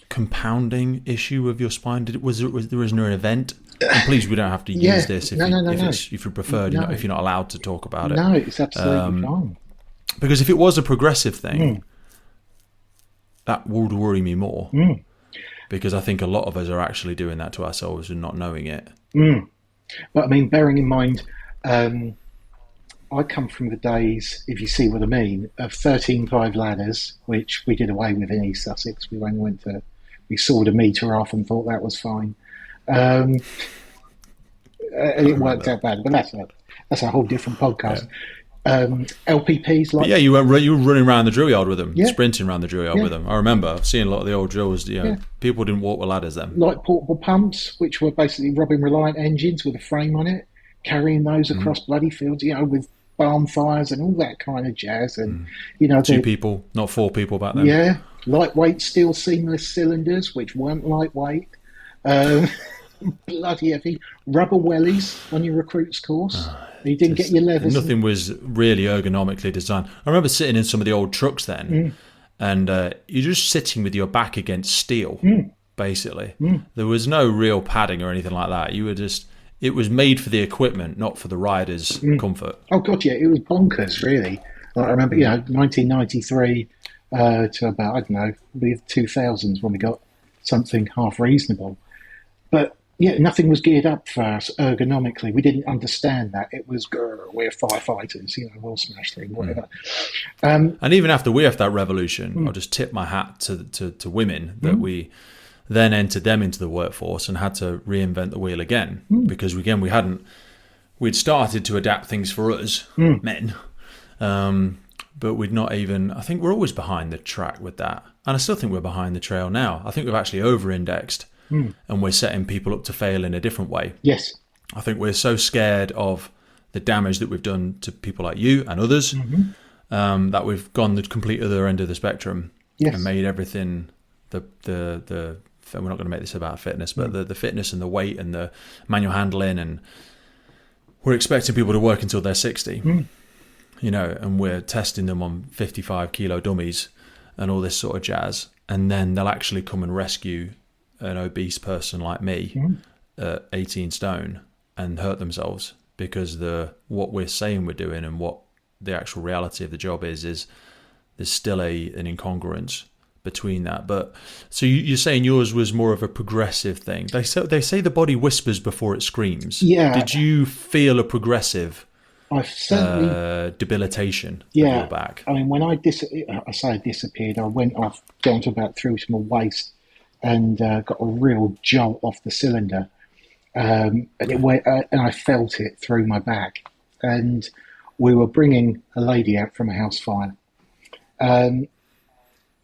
compounding issue with your spine? Was there an event? And please, we don't have to use this if you prefer. If you're not allowed to talk about it. No, it's absolutely fine. Because if it was a progressive thing, that would worry me more. Because I think a lot of us are actually doing that to ourselves and not knowing it. But I mean, bearing in mind, I come from the days, if you see what I mean, of 13.5 ladders, which we did away with in East Sussex. We sawed a metre off and thought that was fine. And it worked out bad, but that's a whole different podcast. LPPs, like... But you were running around the drill yard with them, sprinting around the drill yard with them. I remember seeing a lot of the old drills, people didn't walk with ladders then. Like portable pumps, which were basically Robin Reliant engines with a frame on it, carrying those across bloody fields, with barn fires and all that kind of jazz. And, 2 people, not 4 people back then. Yeah, lightweight steel seamless cylinders, which weren't lightweight. Bloody heavy. Rubber wellies on your recruits course. You didn't get your leathers. Nothing was really ergonomically designed. I remember sitting in some of the old trucks then, and you're just sitting with your back against steel, basically. There was no real padding or anything like that. You were just... It was made for the equipment, not for the rider's comfort. Oh, God, yeah. It was bonkers, really. Like, I remember, 1993 to about, I don't know, the 2000s when we got something half reasonable. But, nothing was geared up for us ergonomically. We didn't understand that. It was, we're firefighters, we'll smash things, whatever. And even after we have that revolution, I'll just tip my hat to women that we... then entered them into the workforce and had to reinvent the wheel again, because again we'd started to adapt things for us men, but we'd not even, I think we're always behind the track with that, and I still think we're behind the trail now. I think we've actually over-indexed and we're setting people up to fail in a different way. Yes, I think we're so scared of the damage that we've done to people like you and others, that we've gone the complete other end of the spectrum and made everything the we're not going to make this about fitness, but the fitness and the weight and the manual handling, and we're expecting people to work until they're 60, and we're testing them on 55 kilo dummies and all this sort of jazz, and then they'll actually come and rescue an obese person like me at 18 stone and hurt themselves, because what we're saying we're doing and what the actual reality of the job is there's still an incongruence between that. But so you're saying yours was more of a progressive thing. They say the body whispers before it screams. Did you feel a progressive I've certainly debilitation of your back? I mean, when I disappeared, I went off down to about through to my waist and got a real jolt off the cylinder, and it went, and I felt it through my back. And we were bringing a lady out from a house fire.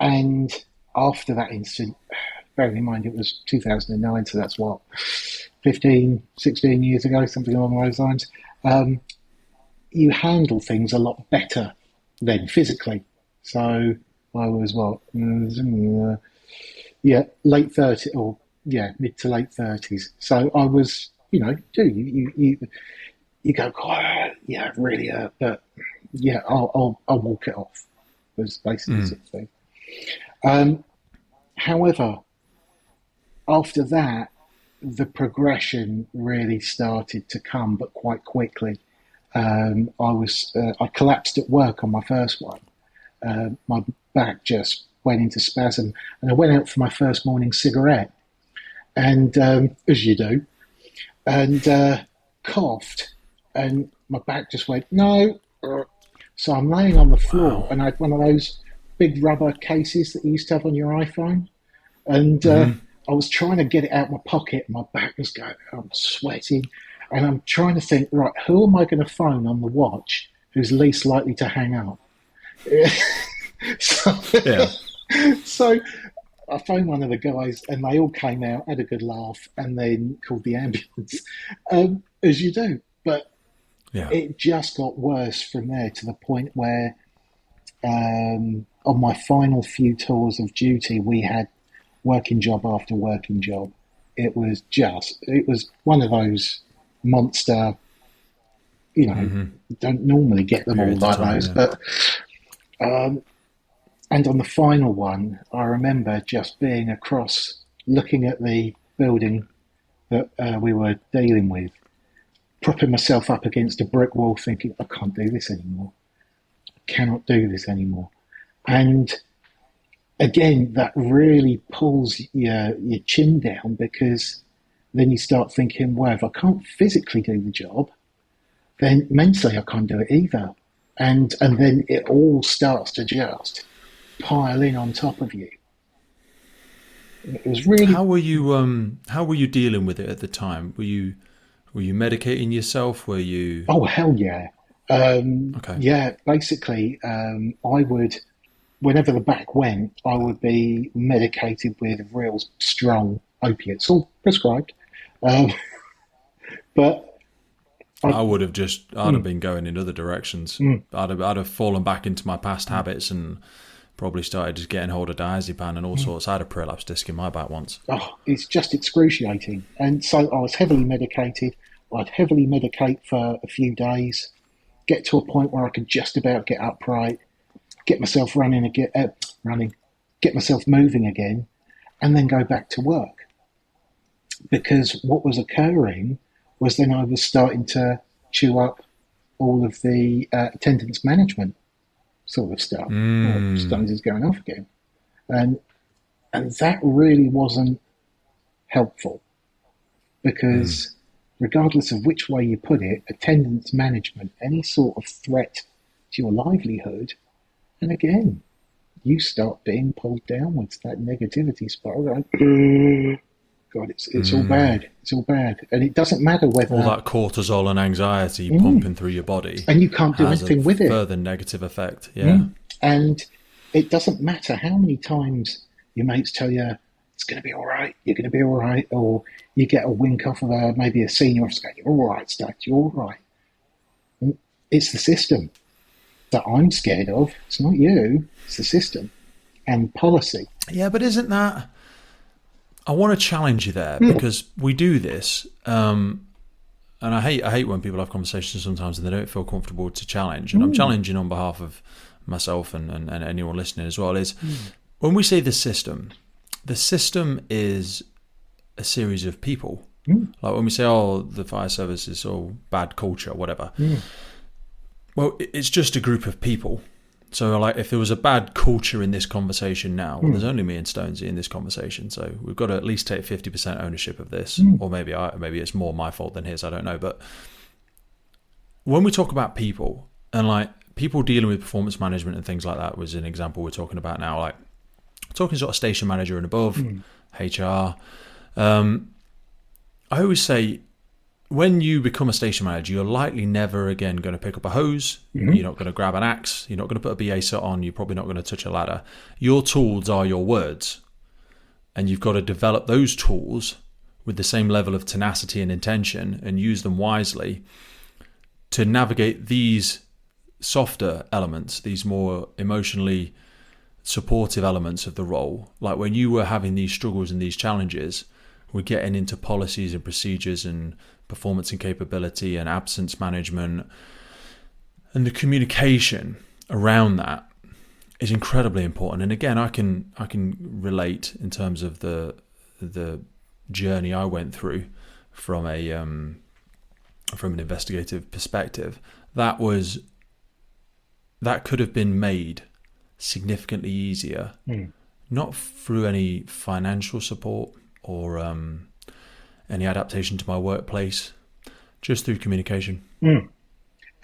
And after that incident, bearing in mind it was 2009, so that's 15, 16 years ago, something along those lines, you handle things a lot better then physically. So I was late 30s, or mid to late 30s. So I was, you go, oh, yeah, it really hurt, but yeah, I'll walk it off. Was basically the sort of thing. However, after that, the progression really started to come, but quite quickly. I collapsed at work on my first one. My back just went into spasm, and I went out for my first morning cigarette, and as you do, and coughed, and my back just went no. So I'm laying on the floor, and I had one of those big rubber cases that you used to have on your iPhone, and I was trying to get it out of my pocket. My back was going, I'm sweating, and I'm trying to think, right, who am I going to phone on the watch who's least likely to hang up? So I phoned one of the guys, and they all came out, had a good laugh, and then called the ambulance, as you do. But it just got worse from there, to the point where on my final few tours of duty, we had working job after working job. It was one of those monster, don't normally get them all like those, but and on the final one, I remember just being across, looking at the building that we were dealing with, propping myself up against a brick wall, thinking, I can't do this anymore. I cannot do this anymore. And again, that really pulls your chin down, because then you start thinking, well, if I can't physically do the job, then mentally I can't do it either. And then it all starts to just pile in on top of you. It was really. How were you dealing with it at the time? Were you medicating yourself? Were you? Oh, hell yeah. Okay. Yeah, basically, I would, whenever the back went, I would be medicated with real strong opiates, all prescribed. But I would have I'd have been going in other directions. I'd have fallen back into my past habits and probably started just getting hold of diazepam and all sorts. I had a prolapse disc in my back once. Oh, it's just excruciating. And so I was heavily medicated. I'd heavily medicate for a few days, get to a point where I could just about get upright, get myself get myself moving again, and then go back to work. Because what was occurring was then I was starting to chew up all of the attendance management sort of stuff. Stones is going off again. And that really wasn't helpful, because regardless of which way you put it, attendance management, any sort of threat to your livelihood, and again, you start being pulled downwards, that negativity spiral. God, it's all bad. It's all bad. And it doesn't matter whether... all that cortisol and anxiety pumping through your body. And you can't do anything with it. Further negative effect, yeah. And it doesn't matter how many times your mates tell you, it's going to be all right, you're going to be all right, or you get a wink off of maybe a senior officer going, you're all right, Stat, you're all right. It's the system that I'm scared of. It's not you, it's the system and policy. Yeah, but isn't that... I want to challenge you there, because we do this, and I hate when people have conversations sometimes and they don't feel comfortable to challenge. And I'm challenging on behalf of myself and anyone listening as well. Is when we say the system is a series of people. Like when we say, "Oh, the fire service is all bad culture," whatever. Well, it's just a group of people. So, like, if there was a bad culture in this conversation now, well, there's only me and Stonesy in this conversation, so we've got to at least take 50% ownership of this, or maybe it's more my fault than his, I don't know. But when we talk about people, and like people dealing with performance management and things like that was an example we're talking about now, like talking sort of station manager and above, HR. I always say, when you become a station manager, you're likely never again going to pick up a hose. You're not going to grab an axe. You're not going to put a BA set on. You're probably not going to touch a ladder. Your tools are your words. And you've got to develop those tools with the same level of tenacity and intention and use them wisely to navigate these softer elements, these more emotionally supportive elements of the role. Like when you were having these struggles and these challenges, we're getting into policies and procedures and performance and capability and absence management, and the communication around that is incredibly important. And again, I can relate in terms of the journey I went through from an investigative perspective. That could have been made significantly easier, not through any financial support or any adaptation to my workplace, just through communication.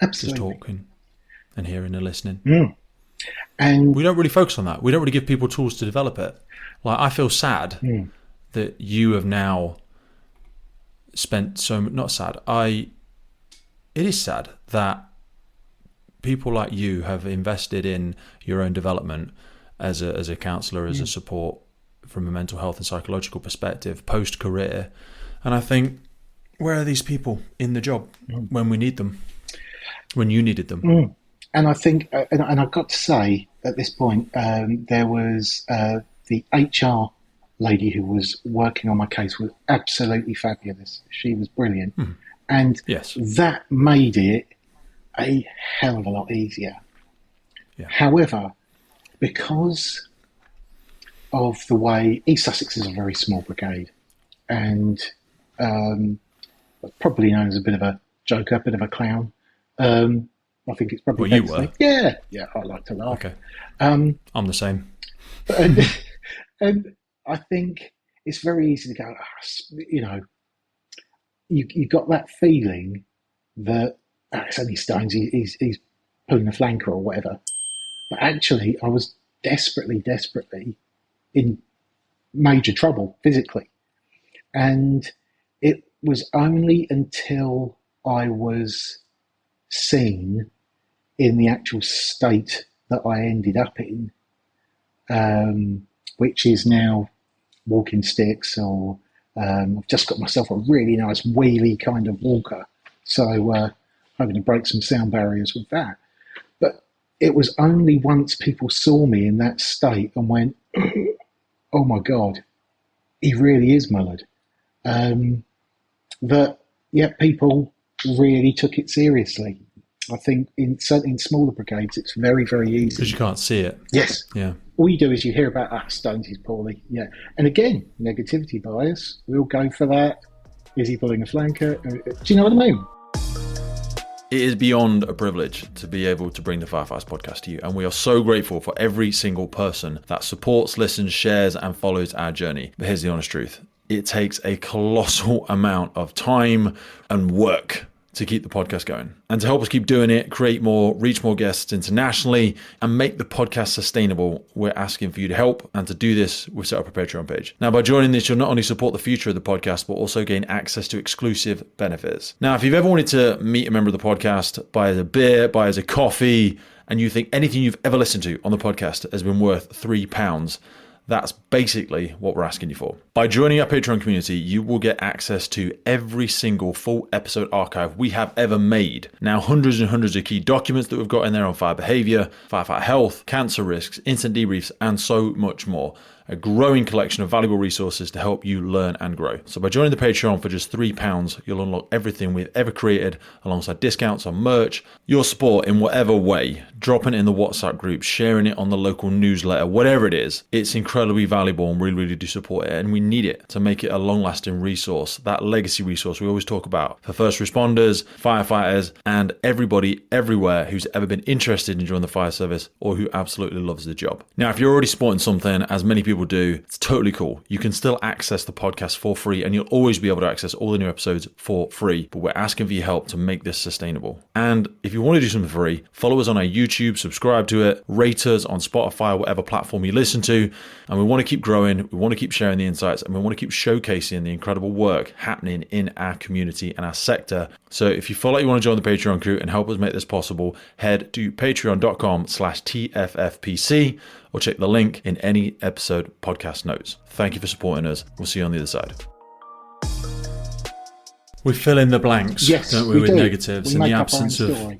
Absolutely. Just talking and hearing and listening. And we don't really focus on that. We don't really give people tools to develop it. Like, I feel sad that you have now spent not sad. It is sad that people like you have invested in your own development as a counsellor, as a support from a mental health and psychological perspective post-career. And I think, where are these people in the job when we need them, when you needed them? And I think, and I've got to say at this point, there was the HR lady who was working on my case was absolutely fabulous. She was brilliant. And that made it a hell of a lot easier. However, because of the way East Sussex is a very small brigade, and probably known as a bit of a joker, a bit of a clown. I think it's probably you were. Yeah, I like to laugh. Okay. I'm the same. And I think it's very easy to go, you got that feeling that it's only Stones, he's pulling a flanker or whatever. But actually, I was desperately in major trouble physically. And it was only until I was seen in the actual state that I ended up in, which is now walking sticks, or I've just got myself a really nice wheelie kind of walker. So hoping to break some sound barriers with that. But it was only once people saw me in that state and went, oh my God, he really is mullered, that people really took it seriously. I think in smaller brigades, it's very, very easy. Because you can't see it. Yes. Yeah. All you do is you hear about, Stones is poorly. Yeah. And again, negativity bias. We'll go for that. Is he pulling a flanker? Do you know what I mean? It is beyond a privilege to be able to bring the Firefighting podcast to you. And we are so grateful for every single person that supports, listens, shares, and follows our journey. But here's the honest truth. It takes a colossal amount of time and work to keep the podcast going. And to help us keep doing it, create more, reach more guests internationally, and make the podcast sustainable, we're asking for you to help. And to do this, we've set up a Patreon page. Now, by joining this, you'll not only support the future of the podcast, but also gain access to exclusive benefits. Now, if you've ever wanted to meet a member of the podcast, buy us a beer, buy us a coffee, and you think anything you've ever listened to on the podcast has been worth £3, that's basically what we're asking you for. By joining our Patreon community, you will get access to every single full episode archive we have ever made. Now, hundreds and hundreds of key documents that we've got in there on fire behaviour, firefighter health, cancer risks, incident debriefs, and so much more. A growing collection of valuable resources to help you learn and grow. So by joining the Patreon for just £3, you'll unlock everything we've ever created, alongside discounts on merch, your support in whatever way, dropping it in the WhatsApp group, sharing it on the local newsletter, whatever it is. It's incredibly valuable, and we really do support it, and we need it to make it a long-lasting resource, that legacy resource we always talk about for first responders, firefighters, and everybody everywhere who's ever been interested in joining the fire service or who absolutely loves the job. Now, if you're already supporting something, as many people do, it's totally cool. You can still access the podcast for free, and you'll always be able to access all the new episodes for free, but we're asking for your help to make this sustainable. And if you want to do something free, follow us on our YouTube, subscribe to it, rate us on Spotify, whatever platform you listen to, and we want to keep growing, we want to keep sharing the insights, and we want to keep showcasing the incredible work happening in our community and our sector. So if you feel like you want to join the Patreon crew and help us make this possible, head to patreon.com/TFFPC, or check the link in any episode podcast notes. Thank you for supporting us. We'll see you on the other side. We fill in the blanks, yes, don't we, with do. negatives, in the absence of... Story.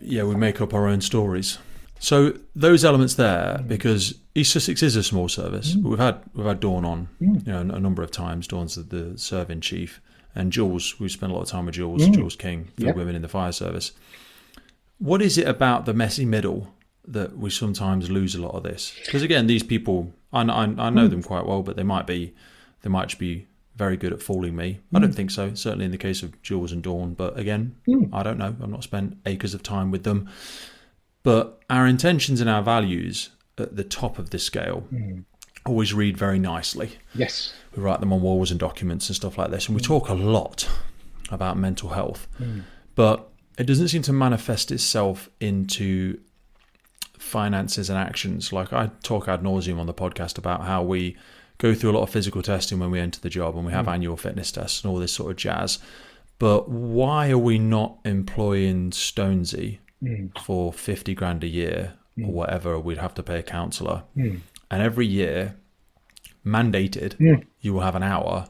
Yeah, we make up our own stories. So those elements there, because East Sussex is a small service, but we've had Dawn on, a number of times. Dawn's the serving chief, and Jules. We spent a lot of time with Jules King, for women in the fire service. What is it about the messy middle that we sometimes lose a lot of this? Because again, these people, I know them quite well, but they might just be very good at fooling me. I don't think so. Certainly in the case of Jules and Dawn, but again, I don't know. I've not spent acres of time with them. But our intentions and our values at the top of this scale always read very nicely. Yes. We write them on walls and documents and stuff like this. And we talk a lot about mental health. But it doesn't seem to manifest itself into finances and actions. Like I talk ad nauseum on the podcast about how we go through a lot of physical testing when we enter the job, and we have annual fitness tests and all this sort of jazz. But why are we not employing Stonesy for 50 grand a year or whatever we'd have to pay a counsellor? And every year, mandated, you will have an hour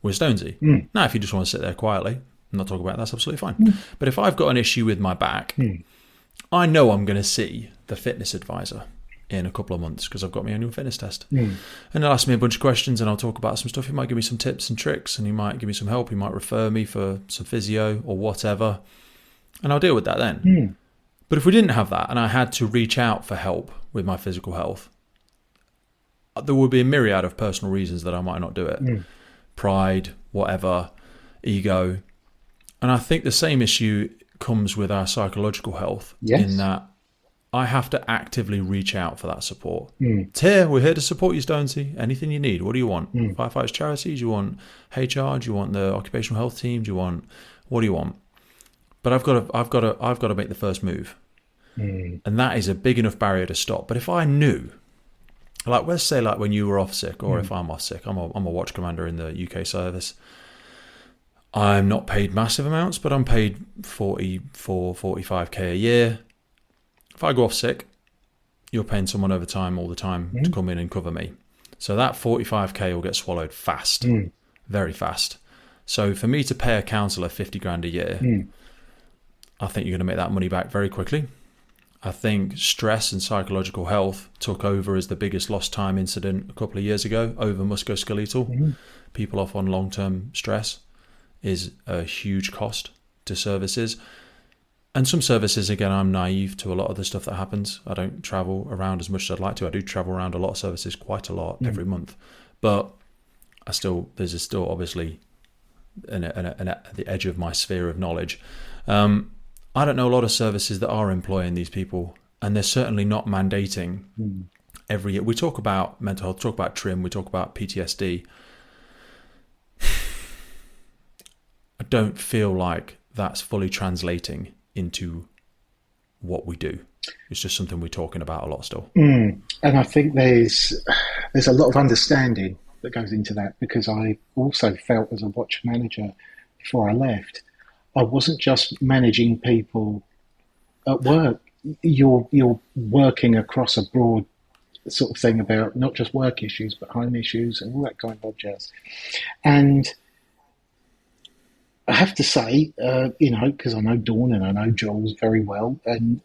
with Stonesy. Now, if you just want to sit there quietly and not talk about it, that's absolutely fine. But if I've got an issue with my back, I know I'm going to see the fitness advisor in a couple of months because I've got my annual fitness test. And they'll ask me a bunch of questions and I'll talk about some stuff. He might give me some tips and tricks, and he might give me some help. He might refer me for some physio or whatever, and I'll deal with that then. But if we didn't have that and I had to reach out for help with my physical health, there would be a myriad of personal reasons that I might not do it. Pride, whatever, ego. And I think the same issue comes with our psychological health, in that I have to actively reach out for that support. It's here, we're here to support you, Stonesy. Anything you need. What do you want? Firefighters charities? You want HR? Do you want the occupational health team? What do you want? But I've got to make the first move. And that is a big enough barrier to stop. But if I knew, like let's say like when you were off sick, or if I'm off sick, I'm a watch commander in the UK service. I'm not paid massive amounts, but I'm paid 45k a year. If I go off sick, you're paying someone overtime all the time to come in and cover me. So that 45k will get swallowed fast, very fast. So for me to pay a counsellor 50 grand a year, I think you're going to make that money back very quickly. I think stress and psychological health took over as the biggest lost time incident a couple of years ago over musculoskeletal. People off on long-term stress is a huge cost to services. And some services, again, I'm naive to a lot of the stuff that happens. I don't travel around as much as I'd like to. I do travel around a lot of services quite a lot every month. But there's still obviously at the edge of my sphere of knowledge. I don't know a lot of services that are employing these people, and they're certainly not mandating every year. We talk about mental health, talk about TRIM, we talk about PTSD. I don't feel like that's fully translating into what we do. It's just something we're talking about a lot still. And I think there's a lot of understanding that goes into that, because I also felt as a watch manager before I left, I wasn't just managing people at work. You're working across a broad sort of thing about not just work issues, but home issues and all that kind of jazz. And I have to say, because I know Dawn and I know Jules very well, and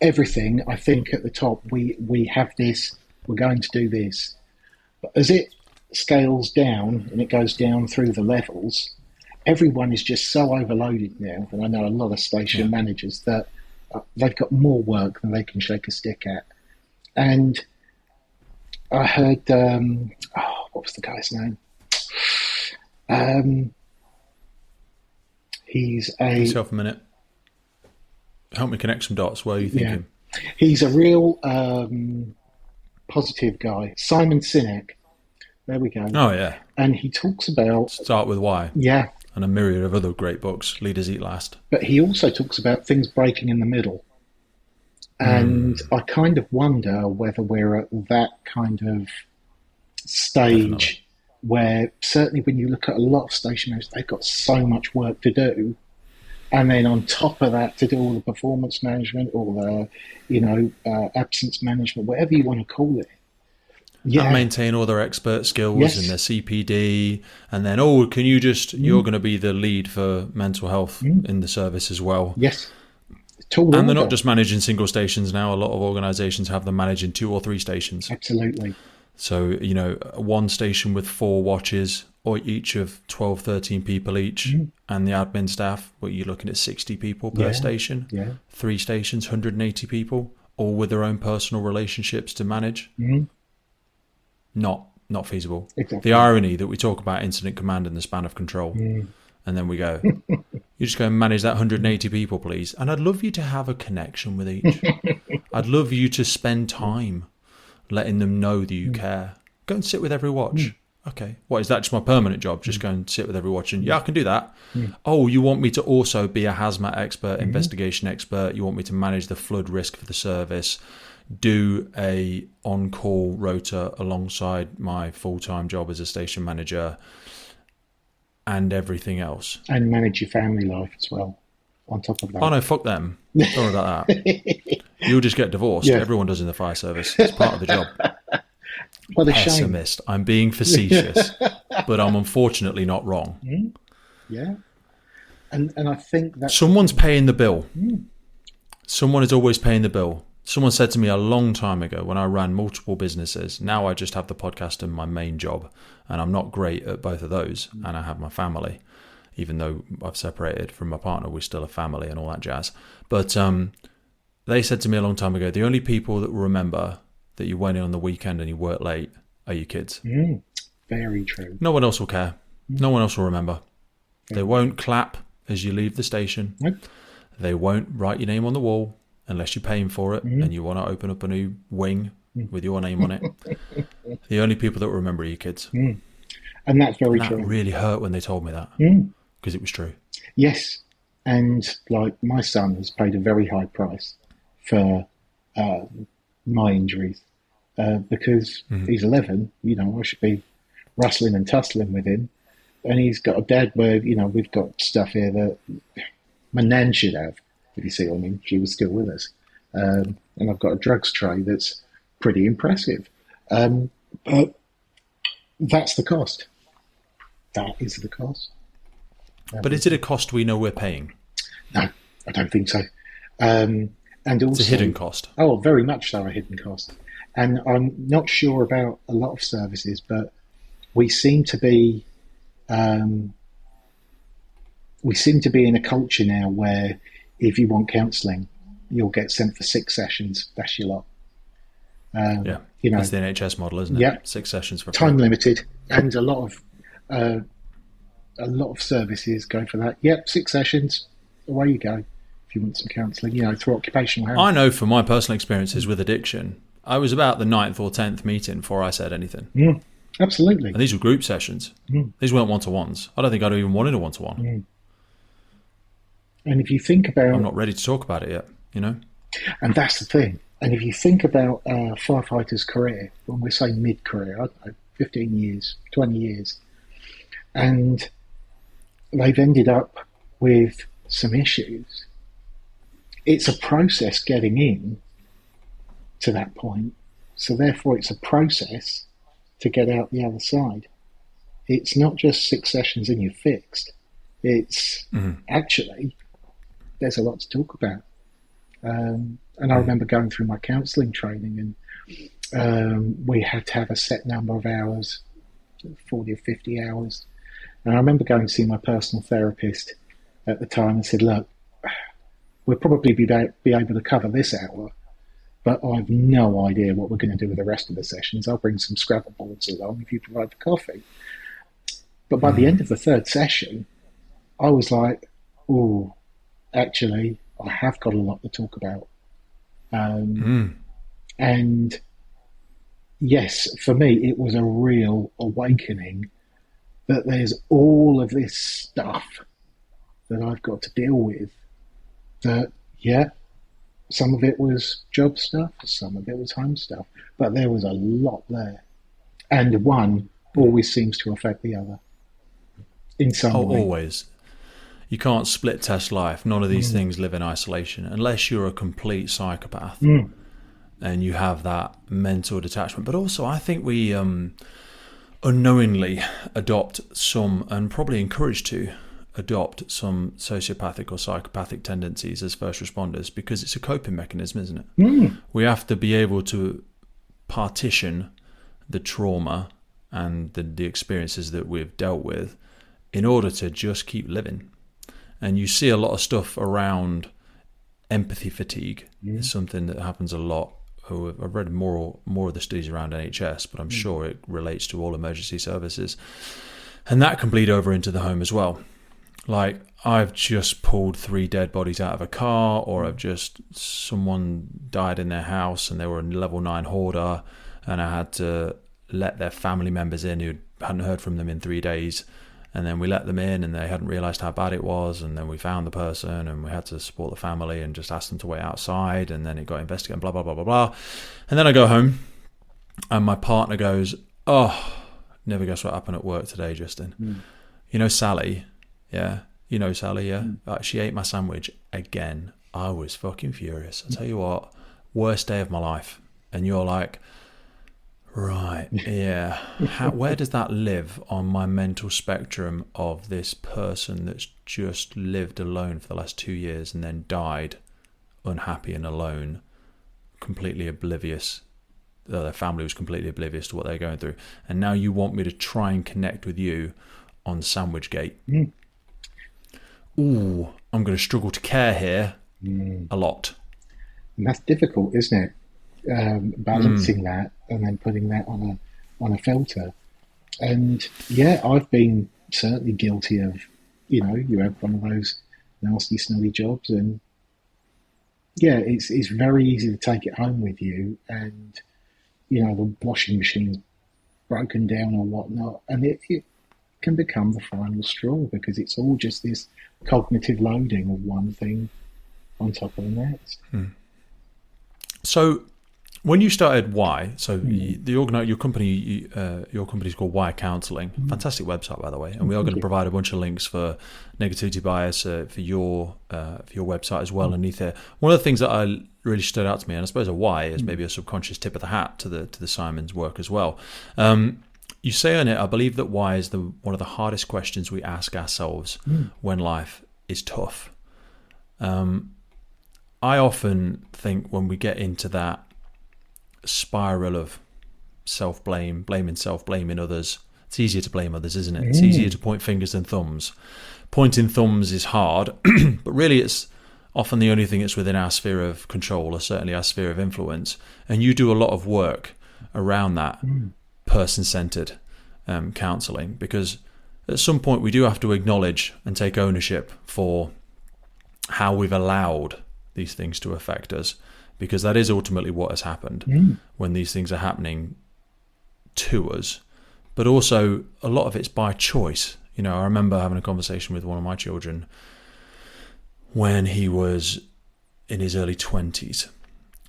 everything, I think at the top, we have this, we're going to do this. But as it scales down and it goes down through the levels, everyone is just so overloaded now. And I know a lot of station managers that they've got more work than they can shake a stick at. And I heard, what was the guy's name? He's a... Yourself a minute. Help me connect some dots. Where are you thinking? Yeah. He's a real positive guy. Simon Sinek. There we go. Oh, yeah. And he talks about... Start with Why. Yeah. And a myriad of other great books. Leaders Eat Last. But he also talks about things breaking in the middle. And I kind of wonder whether we're at that kind of stage... Definitely. Where certainly when you look at a lot of station managers, they've got so much work to do. And then on top of that, to do all the performance management or the, absence management, whatever you want to call it. Yeah. And maintain all their expert skills and their CPD. And then, can you just, you're going to be the lead for mental health in the service as well. Yes. tall And they're order. not just managing single stations now. A lot of organisations have them managing 2 or 3 stations. Absolutely. So, one station with 4 watches, or each of 12, 13 people each, and the admin staff, you're looking at 60 people per station. Yeah. 3 stations, 180 people, all with their own personal relationships to manage. Not feasible. Exactly. The irony that we talk about incident command and the span of control, and then we go, you just go and manage that 180 people, please. And I'd love you to have a connection with each. I'd love you to spend time letting them know that you care. Go and sit with every watch. Okay. What, is that just my permanent job? Just go and sit with every watch and, I can do that. Oh, you want me to also be a hazmat expert, investigation expert. You want me to manage the flood risk for the service, do a on-call rota alongside my full-time job as a station manager, and everything else. And manage your family life as well, on top of that. Oh, no, fuck them. Don't worry about that. You'll just get divorced. Yeah. Everyone does in the fire service. It's part of the job. Well, the shame. Pessimist. I'm being facetious, but I'm unfortunately not wrong. Yeah. And I think that Someone's paying the bill. Someone is always paying the bill. Someone said to me a long time ago when I ran multiple businesses, now I just have the podcast and my main job, and I'm not great at both of those, and I have my family. Even though I've separated from my partner, we're still a family and all that jazz. But they said to me a long time ago, the only people that will remember that you went in on the weekend and you worked late are your kids. very true. No one else will care. No one else will remember. They won't clap as you leave the station. Nope. They won't write your name on the wall unless you're paying for it and you want to open up a new wing with your name on it. The only people that will remember are your kids. And that's very That true. really hurt when they told me that because it was true. Yes. And like my son has paid a very high price for my injuries because he's 11. I should be rustling and tussling with him. And he's got a dad where, we've got stuff here that my nan should have, if you see what I mean. She was still with us. And I've got a drugs tray that's pretty impressive. But that's the cost. That is the cost. But is it a cost we know we're paying? No, I don't think so. And also, It's a hidden cost. Oh, very much so, a hidden cost. And I'm not sure about a lot of services, but we seem to be in a culture now where if you want counselling, you'll get sent for 6 sessions. That's your lot. Yeah, that's the NHS model, isn't it? Yeah. 6 sessions for Time limited, and a lot of services go for that. Yep, 6 sessions, away you go. If you want some counselling, through occupational health. I know from my personal experiences with addiction, I was about the 9th or 10th meeting before I said anything. Absolutely. And these were group sessions. These weren't one-to-ones. I don't think I'd even wanted a one-to-one. And if you think about... I'm not ready to talk about it yet, And that's the thing. And if you think about a firefighter's career, when we say mid-career, I don't know, 15 years, 20 years, and they've ended up with some issues, it's a process getting in to that point. So therefore it's a process to get out the other side. It's not just 6 sessions and you're fixed. It's actually, there's a lot to talk about. And I remember going through my counselling training, and we had to have a set number of hours, 40 or 50 hours. And I remember going to see my personal therapist at the time and said, look, we'll probably be able to cover this hour, but I've no idea what we're going to do with the rest of the sessions. I'll bring some Scrabble boards along if you provide the coffee. But by the end of the 3rd session, I was like, oh, actually, I have got a lot to talk about. And yes, for me, it was a real awakening that there's all of this stuff that I've got to deal with that, some of it was job stuff, some of it was home stuff, but there was a lot there. And one always seems to affect the other in some way. Always. You can't split test life. None of these things live in isolation unless you're a complete psychopath and you have that mental detachment. But also, I think we unknowingly adopt some, and probably encouraged to, adopt some sociopathic or psychopathic tendencies as first responders because it's a coping mechanism, isn't it? We have to be able to partition the trauma and the experiences that we've dealt with in order to just keep living. And you see a lot of stuff around empathy fatigue. It's something that happens a lot. I've read more of the studies around NHS, but I'm sure it relates to all emergency services. And that can bleed over into the home as well. Like, I've just pulled 3 dead bodies out of a car, or someone died in their house and they were a level 9 hoarder, and I had to let their family members in who hadn't heard from them in 3 days. And then we let them in and they hadn't realised how bad it was. And then we found the person and we had to support the family and just ask them to wait outside. And then it got investigated and blah, blah, blah, blah, blah. And then I go home and my partner goes, "Oh, never guess what happened at work today, Justin. You know Sally? Yeah. You know Sally, yeah? She ate my sandwich again." I was fucking furious. I tell you what, worst day of my life. And you're like, right, yeah. Where does that live on my mental spectrum of this person that's just lived alone for the last 2 years and then died unhappy and alone, completely oblivious? Their family was completely oblivious to what they're going through. And now you want me to try and connect with you on Sandwichgate. Ooh, I'm going to struggle to care here a lot. And that's difficult, isn't it? Balancing that and then putting that on a filter. And yeah, I've been certainly guilty of, you have one of those nasty, smelly jobs, and yeah, it's very easy to take it home with you, and the washing machine's broken down or whatnot, and it can become the final straw because it's all just this cognitive loading of one thing on top of the next. So when you started Y, your company's called Y Counselling. Fantastic website, by the way, and we are going to provide a bunch of links for negativity bias for your website as well underneath here. One of the things that really stood out to me, and I suppose a Y is maybe a subconscious tip of the hat to the Simon's work as well. You say on it, I believe that why is one of the hardest questions we ask ourselves when life is tough. I often think when we get into that spiral of self-blame, blaming others, it's easier to blame others, isn't it? It's easier to point fingers than thumbs. Pointing thumbs is hard, but really it's often the only thing that's within our sphere of control, or certainly our sphere of influence. And you do a lot of work around that person-centered counselling, because at some point we do have to acknowledge and take ownership for how we've allowed these things to affect us, because that is ultimately what has happened when these things are happening to us. But also a lot of it's by choice. I remember having a conversation with one of my children when he was in his early 20s,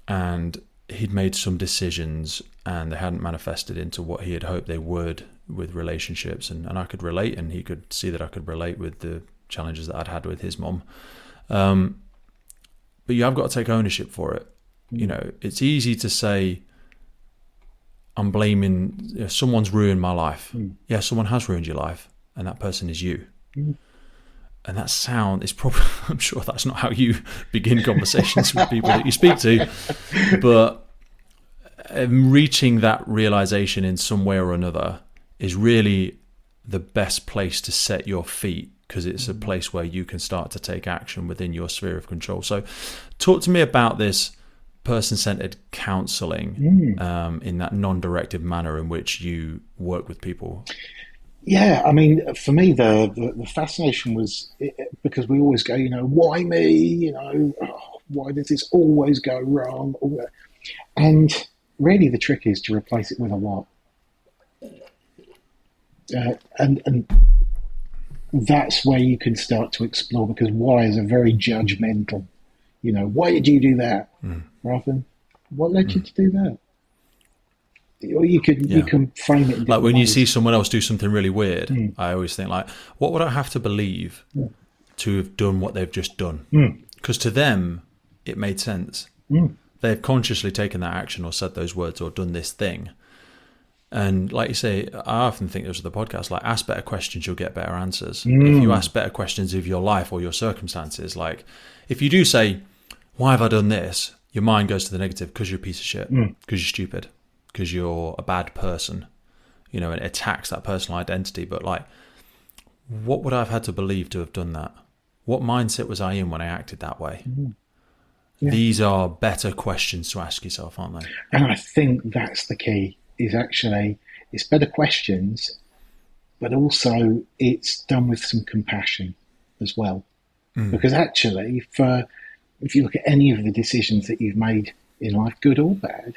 and he'd made some decisions and they hadn't manifested into what he had hoped they would with relationships, and I could relate, and he could see that I could relate with the challenges that I'd had with his mum. But you have got to take ownership for it. It's easy to say, I'm blaming, someone's ruined my life. Yeah, someone has ruined your life, and that person is you. And that sound is probably, I'm sure that's not how you begin conversations with people that you speak to, but reaching that realization in some way or another is really the best place to set your feet, because it's a place where you can start to take action within your sphere of control. So talk to me about this person-centered counselling in that non-directive manner in which you work with people. Yeah, I mean, for me, the fascination was because we always go, why me? Why does this always go wrong? And really the trick is to replace it with a what. And that's where you can start to explore, because why is a very judgmental. Why did you do that? Rather than, what led you to do that? Or you can frame it in like when ways. You see someone else do something really weird, I always think, like, what would I have to believe to have done what they've just done? Because to them it made sense. They've consciously taken that action or said those words or done this thing, And like you say, I often think this with the podcast, like ask better questions, you'll get better answers. If you ask better questions of your life or your circumstances, like if you do say, why have I done this? Your mind goes to the negative because you're a piece of shit, because you're stupid, because you're a bad person, and it attacks that personal identity. But like, what would I have had to believe to have done that? What mindset was I in when I acted that way? Yeah. These are better questions to ask yourself, aren't they? And I think that's the key. Is actually, it's better questions, but also it's done with some compassion as well. Because actually, if you look at any of the decisions that you've made in life, good or bad,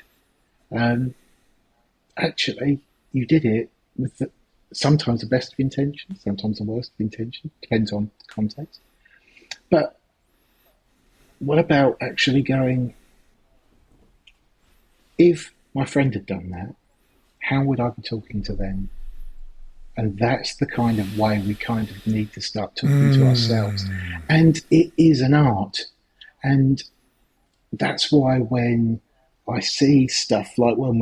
actually you did it with sometimes the best of intentions, sometimes the worst of intentions, depends on context. But what about actually going, if my friend had done that, how would I be talking to them? And that's the kind of way we kind of need to start talking to ourselves. And it is an art. And that's why when I see stuff like when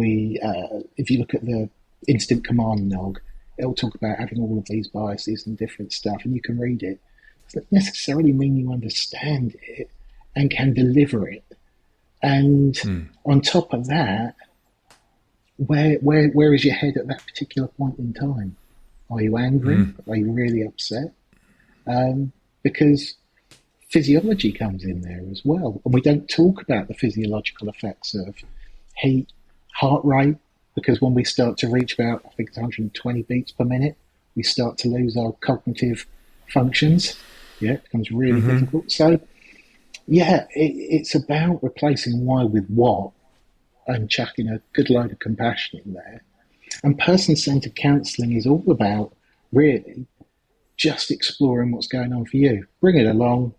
if you look at the instant command log, it'll talk about having all of these biases and different stuff, and you can read it. It doesn't necessarily mean you understand it and can deliver it. And on top of that, where is your head at that particular point in time? Are you angry? Are you really upset? Because physiology comes in there as well. And we don't talk about the physiological effects of heat, heart rate, because when we start to reach about, I think it's 120 beats per minute, we start to lose our cognitive functions. Yeah, it becomes really difficult. So, yeah, it's about replacing why with what, and chucking a good load of compassion in there. And person-centered counselling is all about really just exploring what's going on for you. Bring it along.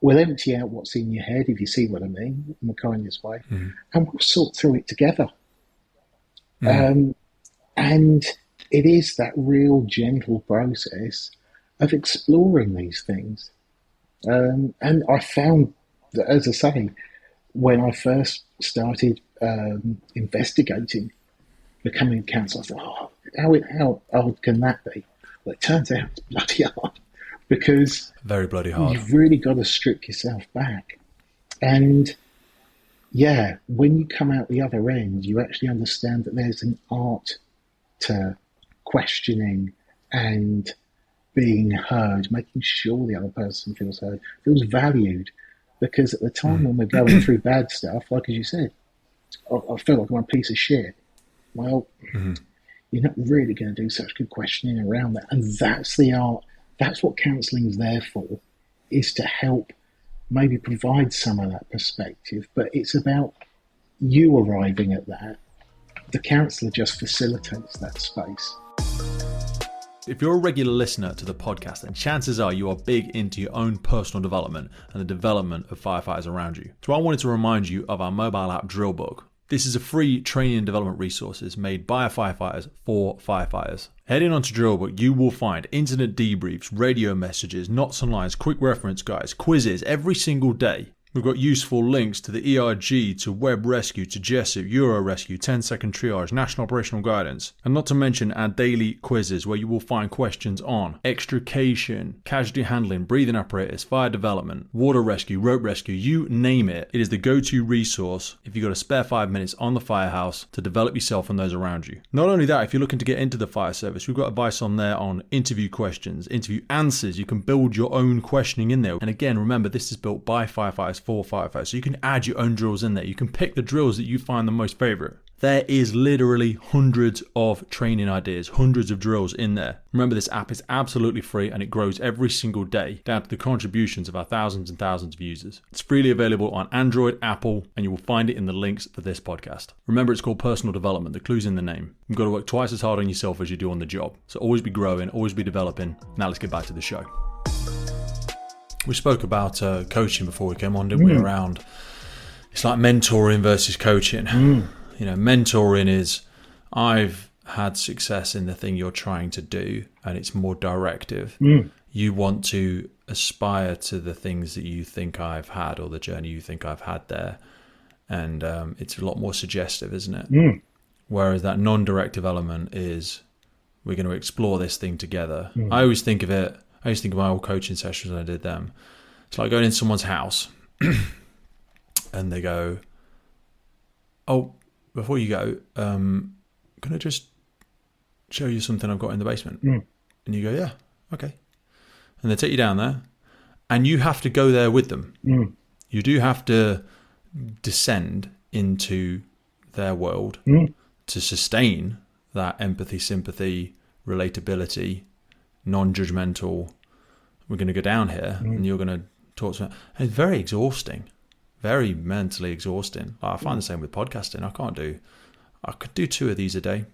We'll empty out what's in your head, if you see what I mean, in the kindest way, and we'll sort through it together. And it is that real gentle process of exploring these things. And I found that, as I say, when I first started investigating becoming a counsellor, I thought, how hard can that be? Well, it turns out it's bloody hard, because very bloody hard. You've really got to strip yourself back. And yeah, when you come out the other end, you actually understand that there's an art to questioning and being heard, making sure the other person feels heard, feels valued. Because at the time when we're going through bad stuff, like as you said, I feel like I'm a piece of shit. Well, you're not really going to do such good questioning around that. And that's the art. That's what counselling is there for, is to help maybe provide some of that perspective. But it's about you arriving at that. The counsellor just facilitates that space. If you're a regular listener to the podcast, then chances are you are big into your own personal development and the development of firefighters around you. So I wanted to remind you of our mobile app Drill Book. This is a free training and development resources made by firefighters for firefighters. Heading on to Drill Book, you will find incident debriefs, radio messages, knots and lines, quick reference guides, quizzes every single day. We've got useful links to the ERG, to Web Rescue, to Jessup, Euro Rescue, 10-second triage, National Operational Guidance, and not to mention our daily quizzes where you will find questions on extrication, casualty handling, breathing apparatus, fire development, water rescue, rope rescue, you name it. It is the go-to resource if you've got a spare 5 minutes on the firehouse to develop yourself and those around you. Not only that, if you're looking to get into the fire service, we've got advice on there on interview questions, interview answers. You can build your own questioning in there. And again, remember, this is built by firefighters for firefighters, so you can add your own drills in there. You can pick the drills that you find the most favorite. There is literally hundreds of training ideas, hundreds of drills in there. Remember, this app is absolutely free and it grows every single day down to the contributions of our thousands and thousands of users. It's freely available on Android, Apple, and you will find it in the links for this podcast. Remember, it's called personal development. The clue's in the name. You've got to work twice as hard on yourself as you do on the job. So always be growing, always be developing. Now let's get back to the show. We spoke about coaching before we came on, didn't we? Around, it's like mentoring versus coaching. You know, mentoring is, I've had success in the thing you're trying to do, and it's more directive. You want to aspire to the things that you think I've had, or the journey you think I've had there, and it's a lot more suggestive, isn't it? Whereas that non-directive element is, we're going to explore this thing together. I always think of my old coaching sessions when I did them. It's like going in someone's house and they go, "Oh, before you go, can I just show you something I've got in the basement?" And you go, "Yeah, okay." And they take you down there, and you have to go there with them. You do have to descend into their world to sustain that empathy, sympathy, relatability, non-judgmental. We're going to go down here, and you're going to talk to me. And it's very exhausting, very mentally exhausting. Like, I find the same with podcasting. I could do 2 of these a day.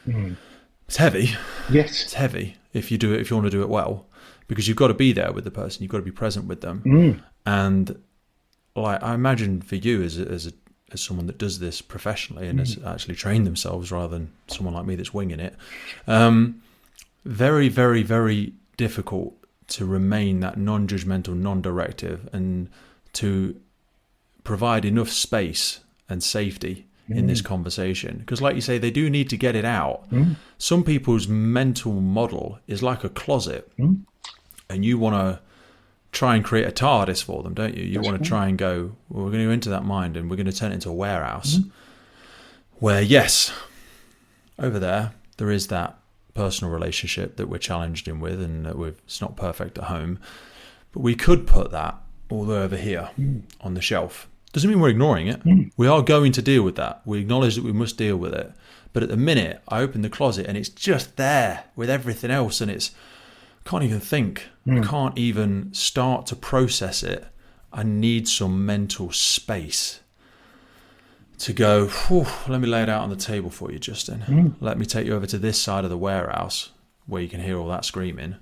It's heavy. Yes, it's heavy if you want to do it well, because you've got to be there with the person. You've got to be present with them. And like, I imagine for you as someone that does this professionally and has actually trained themselves rather than someone like me that's winging it, very, very, very difficult to remain that non-judgmental, non-directive, and to provide enough space and safety in this conversation. Because like you say, they do need to get it out. Some people's mental model is like a closet, and you want to try and create a TARDIS for them, don't you? You want to try and go, well, we're going to go into that mind and we're going to turn it into a warehouse where, yes, over there is that personal relationship that we're challenged in with, and that it's not perfect at home, but we could put that all the way over here on the shelf. Doesn't mean we're ignoring it. We are going to deal with that. We acknowledge that we must deal with it. But at the minute, I open the closet and it's just there with everything else, and I can't even think. I can't even start to process it. I need some mental space to go, let me lay it out on the table for you, Justin. Let me take you over to this side of the warehouse where you can hear all that screaming.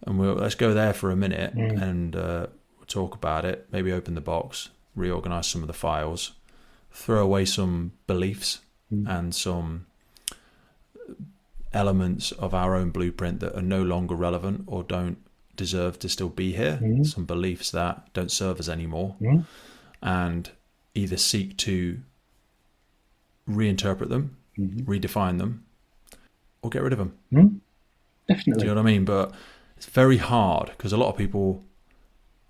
And let's go there for a minute and we'll talk about it. Maybe open the box, reorganize some of the files, throw away some beliefs and some elements of our own blueprint that are no longer relevant or don't deserve to still be here. Some beliefs that don't serve us anymore, and either seek to reinterpret them, redefine them, or get rid of them. Definitely. Do you know what I mean? But it's very hard because a lot of people,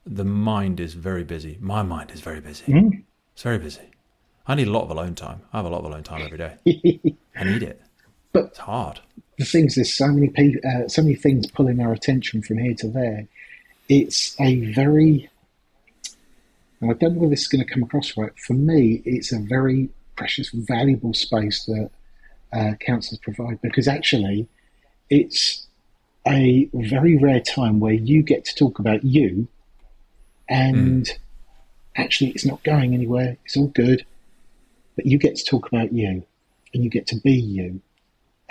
the mind is very busy. My mind is very busy. It's very busy. I need a lot of alone time. I have a lot of alone time every day. I need it. But it's hard. The things, there's so many people, so many things pulling our attention from here to there. It's a very, and I don't know whether this is going to come across right. For me, it's a very precious, valuable space that counsellors provide, because actually, it's a very rare time where you get to talk about you, and actually, it's not going anywhere. It's all good, but you get to talk about you, and you get to be you.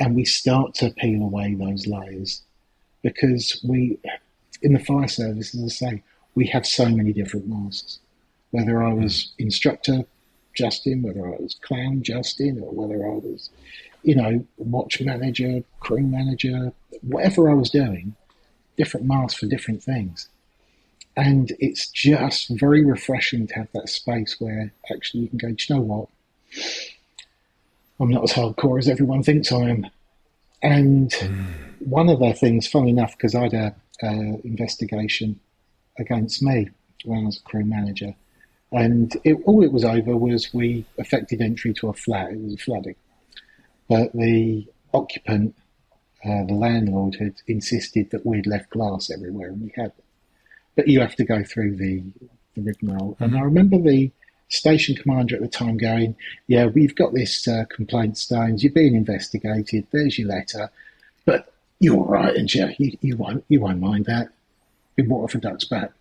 And we start to peel away those layers, because in the fire service, as I say, we have so many different masks. Whether I was Instructor Justin, whether I was Clown Justin, or whether I was, watch manager, crew manager, whatever I was doing, different masks for different things. And it's just very refreshing to have that space where actually you can go, do you know what? I'm not as hardcore as everyone thinks I am. And one of the things, funny enough, because I had an investigation against me when I was a crew manager, and all it was over was we effected entry to a flat. It was a flooding. But the occupant, the landlord, had insisted that we'd left glass everywhere, and we hadn't. But you have to go through the rigmarole. And I remember the station commander at the time going, yeah, we've got this complaint, Stones, you're being investigated, there's your letter, but you're all right, and you won't mind that. Been water for ducks back.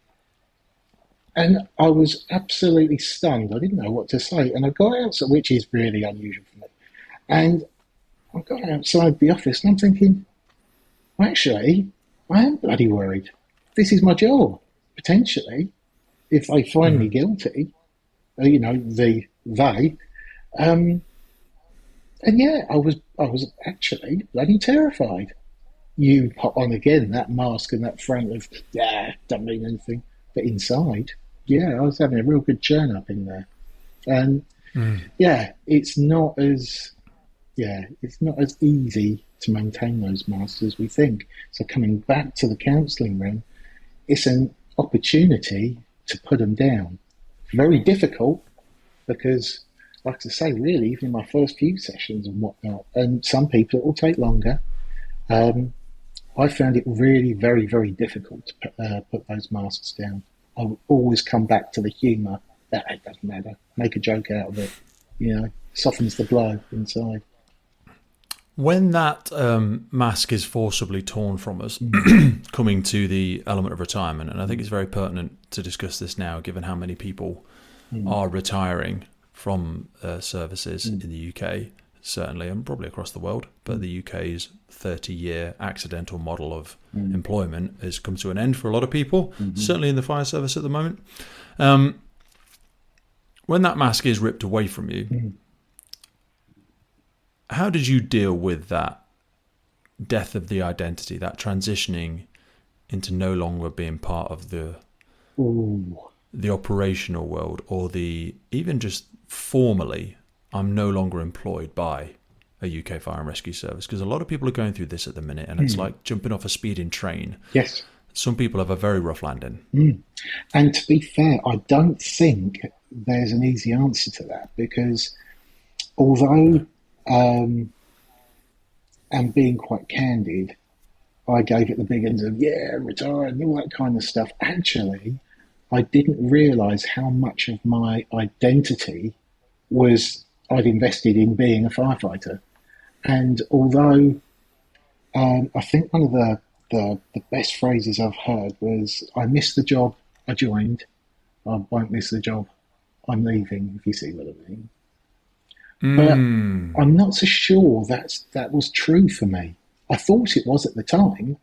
And I was absolutely stunned. I didn't know what to say. And I got outside, which is really unusual for me. And I got outside the office and I'm thinking, well, actually, I am bloody worried. This is my job, potentially, if they find me guilty. They. And yeah, I was actually bloody terrified. You pop on again that mask and that front of, don't mean anything. But inside, I was having a real good churn up in there. And yeah, it's not as Yeah, it's not as easy to maintain those masks as we think. So coming back to the counselling room, it's an opportunity to put them down. Very difficult because, like I say, really, even in my first few sessions and whatnot, and some people it will take longer. I found it really very, very difficult to put those masks down. I would always come back to the humour that it doesn't matter. Make a joke out of it, softens the blow inside. When that mask is forcibly torn from us, coming to the element of retirement, and I think it's very pertinent to discuss this now, given how many people are retiring from services in the UK, certainly, and probably across the world, but the UK's 30-year accidental model of employment has come to an end for a lot of people, certainly in the fire service at the moment. When that mask is ripped away from you, how did you deal with that death of the identity, that transitioning into no longer being part of the operational world, or even just formally, I'm no longer employed by a UK fire and rescue service? Because a lot of people are going through this at the minute, and it's like jumping off a speeding train. Yes. Some people have a very rough landing. And to be fair, I don't think there's an easy answer to that, because although, and being quite candid, I gave it the big end of, retire and all that kind of stuff. Actually, I didn't realise how much of my identity was I'd invested in being a firefighter. And although I think one of the best phrases I've heard was, I missed the job I joined, I won't miss the job I'm leaving, if you see what I mean. But I'm not so sure that was true for me. I thought it was at the time,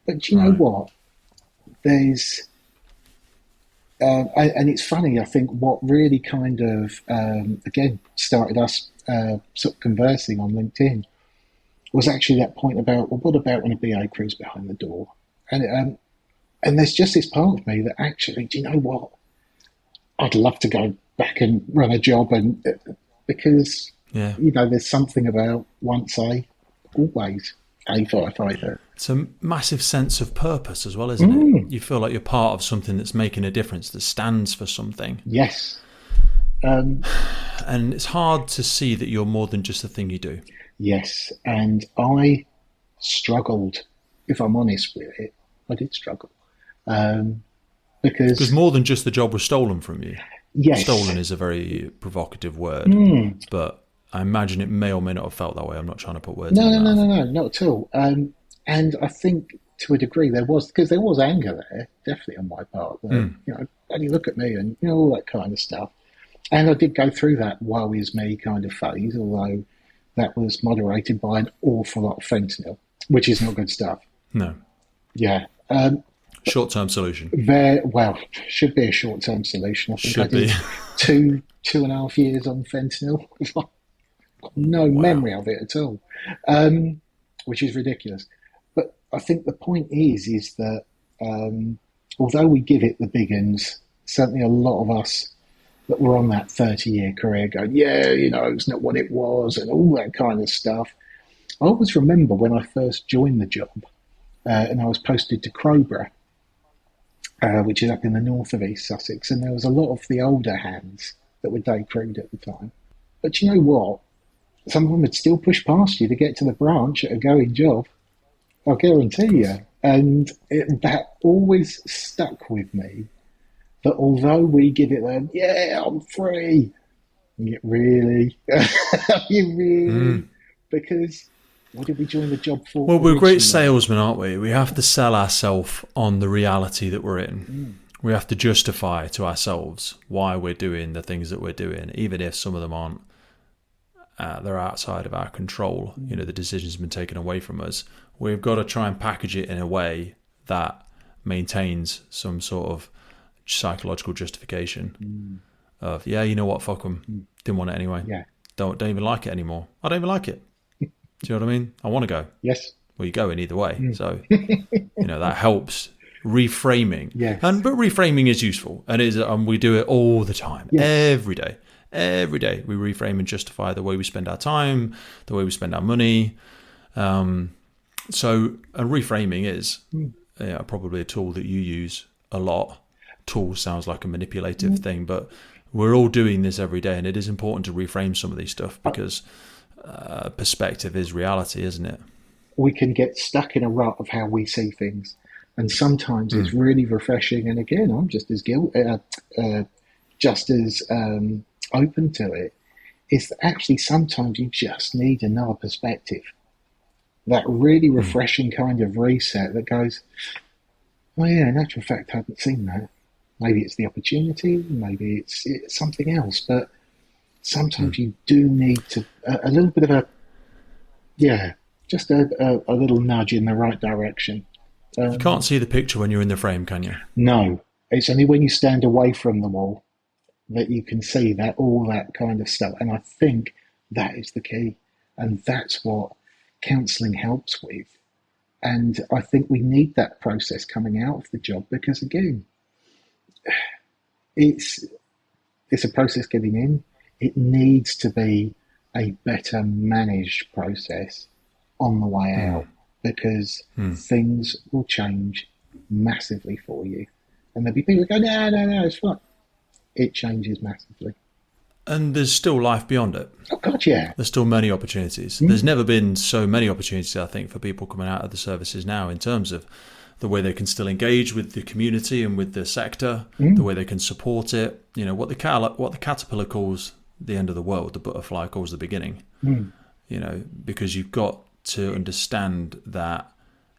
but do you know what? There's, and it's funny, I think what really kind of, again, started us sort of conversing on LinkedIn was actually that point about, well, what about when a BA crew's behind the door? And there's just this part of me that actually, do you know what? I'd love to go back and run a job, and because, there's something about once always a firefighter. It's a massive sense of purpose as well, isn't it? You feel like you're part of something that's making a difference, that stands for something. Yes. And it's hard to see that you're more than just the thing you do. Yes, and I struggled, if I'm honest with it. I did struggle. Because more than just the job was stolen from you. Yes. Stolen is a very provocative word, but I imagine it may or may not have felt that way. I'm not trying to put words in your mouth. No, not at all. And I think to a degree there was anger there, definitely on my part. Only look at me and all that kind of stuff. And I did go through that woe is me kind of phase, although that was moderated by an awful lot of fentanyl, which is not good stuff. No. Yeah. Short-term solution. Should be a short-term solution. I think Should I did be. 2.5 years on fentanyl. Got no memory of it at all, which is ridiculous. But I think the point is that although we give it the big uns, certainly a lot of us that were on that 30-year career going, it's not what it was and all that kind of stuff. I always remember when I first joined the job and I was posted to Crowborough, which is up in the north of East Sussex, and there was a lot of the older hands that were day crewed at the time. But you know what? Some of them would still push past you to get to the branch at a going job. I'll guarantee you. And that always stuck with me, that although we give it I'm free. Really? You really? Because what did we join the job for? Well, we're great salesmen, aren't we? We have to sell ourselves on the reality that we're in. We have to justify to ourselves why we're doing the things that we're doing, even if some of them aren't. They're outside of our control. The decisions have been taken away from us. We've got to try and package it in a way that maintains some sort of psychological justification of, you know what, fuck them. Didn't want it anyway. Yeah. Don't even like it anymore. I don't even like it. Do you know what I mean? I want to go. Yes. Well, you're going either way. So, that helps reframing. Yes. But reframing is useful, and we do it all the time, every day. every day. We reframe and justify the way we spend our time, the way we spend our money. So reframing is probably a tool that you use a lot. Tool sounds like a manipulative thing, but we're all doing this every day, and it is important to reframe some of these stuff because perspective is reality, isn't it? We can get stuck in a rut of how we see things, and sometimes it's really refreshing. And again, I'm just as open to it. Is that actually sometimes you just need another perspective, that really refreshing kind of reset that goes, oh yeah, in actual fact, I haven't seen that. Maybe it's the opportunity, maybe it's something else, but sometimes you do need to a little bit of just a little nudge in the right direction. You can't see the picture when you're in the frame, can you? No, it's only when you stand away from the wall that you can see that, all that kind of stuff. And I think that is the key, and that's what counselling helps with. And I think we need that process coming out of the job because, again, it's a process getting in. It needs to be a better managed process on the way out because things will change massively for you. And there'll be people who go, no, it's fine. It changes massively. And there's still life beyond it. Oh, God, yeah. There's still many opportunities. There's never been so many opportunities, I think, for people coming out of the services now in terms of the way they can still engage with the community and with the sector, the way they can support it. You know, what the caterpillar calls the end of the world, the butterfly calls the beginning. You know, because you've got to understand that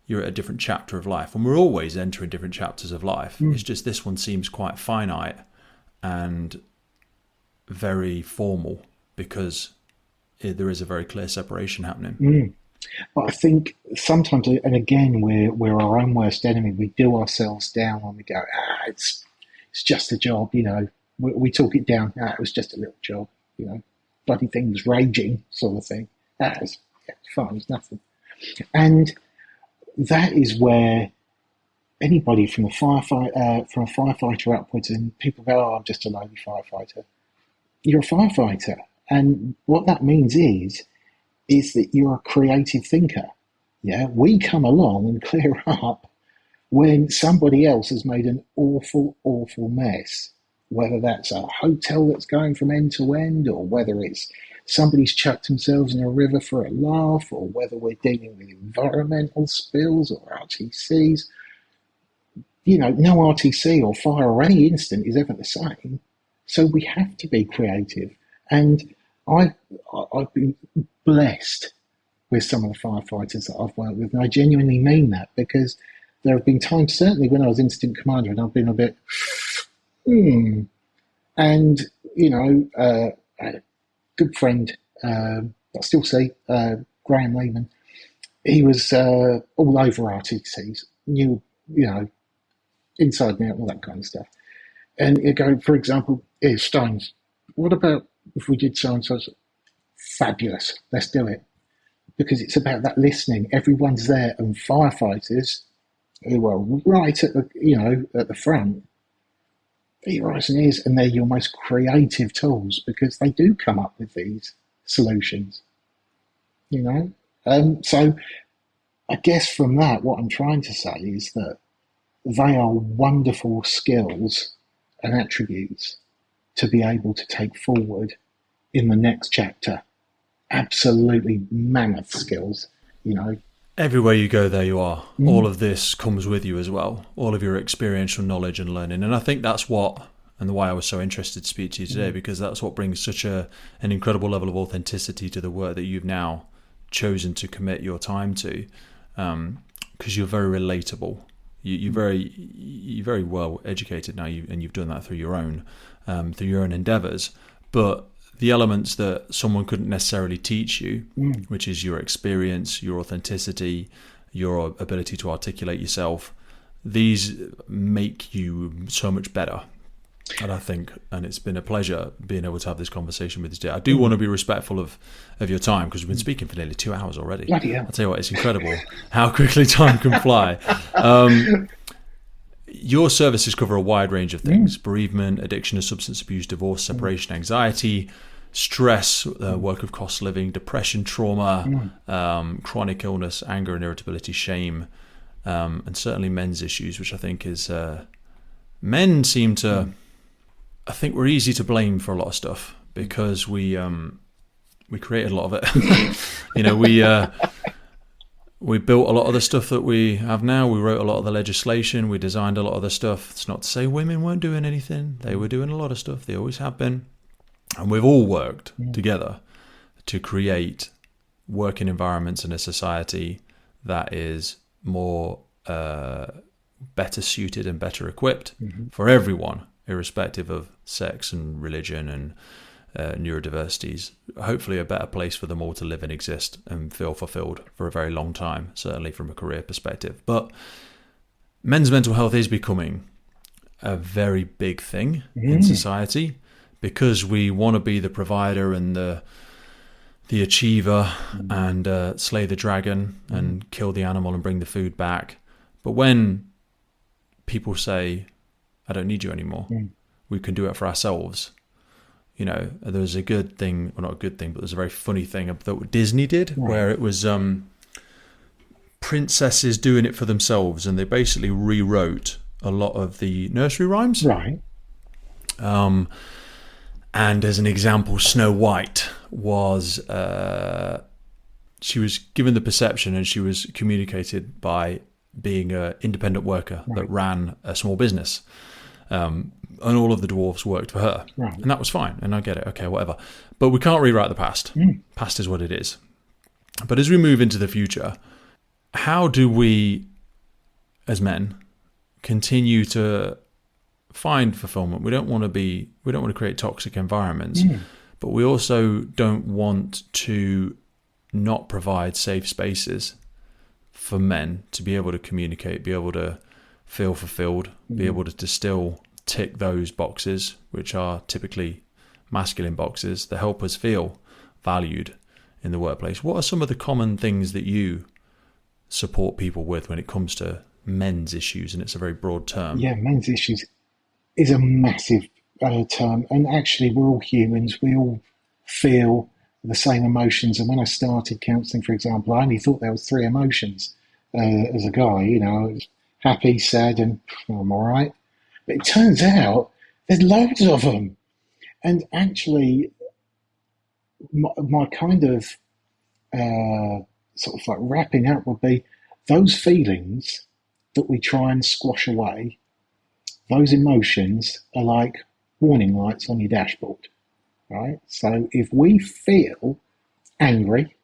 you're at a different chapter of life. And we're always entering different chapters of life. It's just this one seems quite finite and very formal because there is a very clear separation happening. But I think sometimes, and again, we're our own worst enemy. We do ourselves down when we go, it's just a job, you know. We talk it down. It was just a little job, you know. Bloody thing was raging, sort of thing. It's fine, it's nothing. And that is where anybody from a firefighter upwards, and people go, I'm just a lowly firefighter. You're a firefighter, and what that means is that you're a creative thinker. Yeah, we come along and clear up when somebody else has made an awful, awful mess, whether that's a hotel that's going from end to end, or whether it's somebody's chucked themselves in a river for a laugh, or whether we're dealing with environmental spills or RTCs. You know, no RTC or fire or any incident is ever the same. So we have to be creative. And I've been blessed with some of the firefighters that I've worked with, and I genuinely mean that, because there have been times, certainly when I was incident commander, and I've been a bit, and, you know, I had a good friend, I still see, Graham Lehman. He was all over RTCs, knew, you know, inside and out, all that kind of stuff. And you go, for example, Stones, what about if we did so-and-so? Fabulous, let's do it. Because it's about that listening. Everyone's there, and firefighters who are right at the, you know, at the front, they're your eyes and ears, and they're your most creative tools because they do come up with these solutions, you know. So I guess from that, what I'm trying to say is that they are wonderful skills and attributes to be able to take forward in the next chapter. Absolutely mammoth skills, you know. Everywhere you go, there you are. All of this comes with you as well. All of your experiential knowledge and learning. And I think that's what, and why I was so interested to speak to you today, because that's what brings such an incredible level of authenticity to the work that you've now chosen to commit your time to, because you're very relatable. You're very well educated now, and you've done that through your own endeavours. But the elements that someone couldn't necessarily teach you, which is your experience, your authenticity, your ability to articulate yourself, these make you so much better. And I think, and it's been a pleasure being able to have this conversation with you today. I do want to be respectful of your time, because we've been speaking for nearly 2 hours already. Bloody hell. I'll tell you what, it's incredible how quickly time can fly. Your services cover a wide range of things: bereavement, addiction and substance abuse, divorce, separation, anxiety, stress, work of cost living, depression, trauma, chronic illness, anger and irritability, shame, and certainly men's issues, which I think is men seem to. I think we're easy to blame for a lot of stuff because we created a lot of it. We built a lot of the stuff that we have now. We wrote a lot of the legislation. We designed a lot of the stuff. It's not to say women weren't doing anything. They were doing a lot of stuff. They always have been. And we've all worked together to create working environments in a society that is more better suited and better equipped for everyone, irrespective of sex and religion and neurodiversities. Hopefully a better place for them all to live and exist and feel fulfilled for a very long time, certainly from a career perspective. But men's mental health is becoming a very big thing in society because we want to be the provider and the achiever and slay the dragon and kill the animal and bring the food back. But when people say, I don't need you anymore, we can do it for ourselves. There was a good thing, well, not a good thing, but there's a very funny thing that Disney did where it was princesses doing it for themselves, and they basically rewrote a lot of the nursery rhymes. Right. And as an example, Snow White was, she was given the perception and she was communicated by being an independent worker that ran a small business. And all of the dwarves worked for her. Right. And that was fine. And I get it. Okay, whatever. But we can't rewrite the past. Past is what it is. But as we move into the future, how do we, as men, continue to find fulfillment? We don't want to create toxic environments, but we also don't want to not provide safe spaces for men to be able to communicate, be able to feel fulfilled, be able to still tick those boxes, which are typically masculine boxes, that help us feel valued in the workplace. What are some of the common things that you support people with when it comes to men's issues? And it's a very broad term. Yeah, men's issues is a massive term. And actually, we're all humans. We all feel the same emotions. And when I started counselling, for example, I only thought there was 3 emotions as a guy. I was happy, sad, and I'm all right. But it turns out there's loads of them. And actually, my kind of sort of like wrapping up would be those feelings that we try and squash away, those emotions are like warning lights on your dashboard, right? So if we feel angry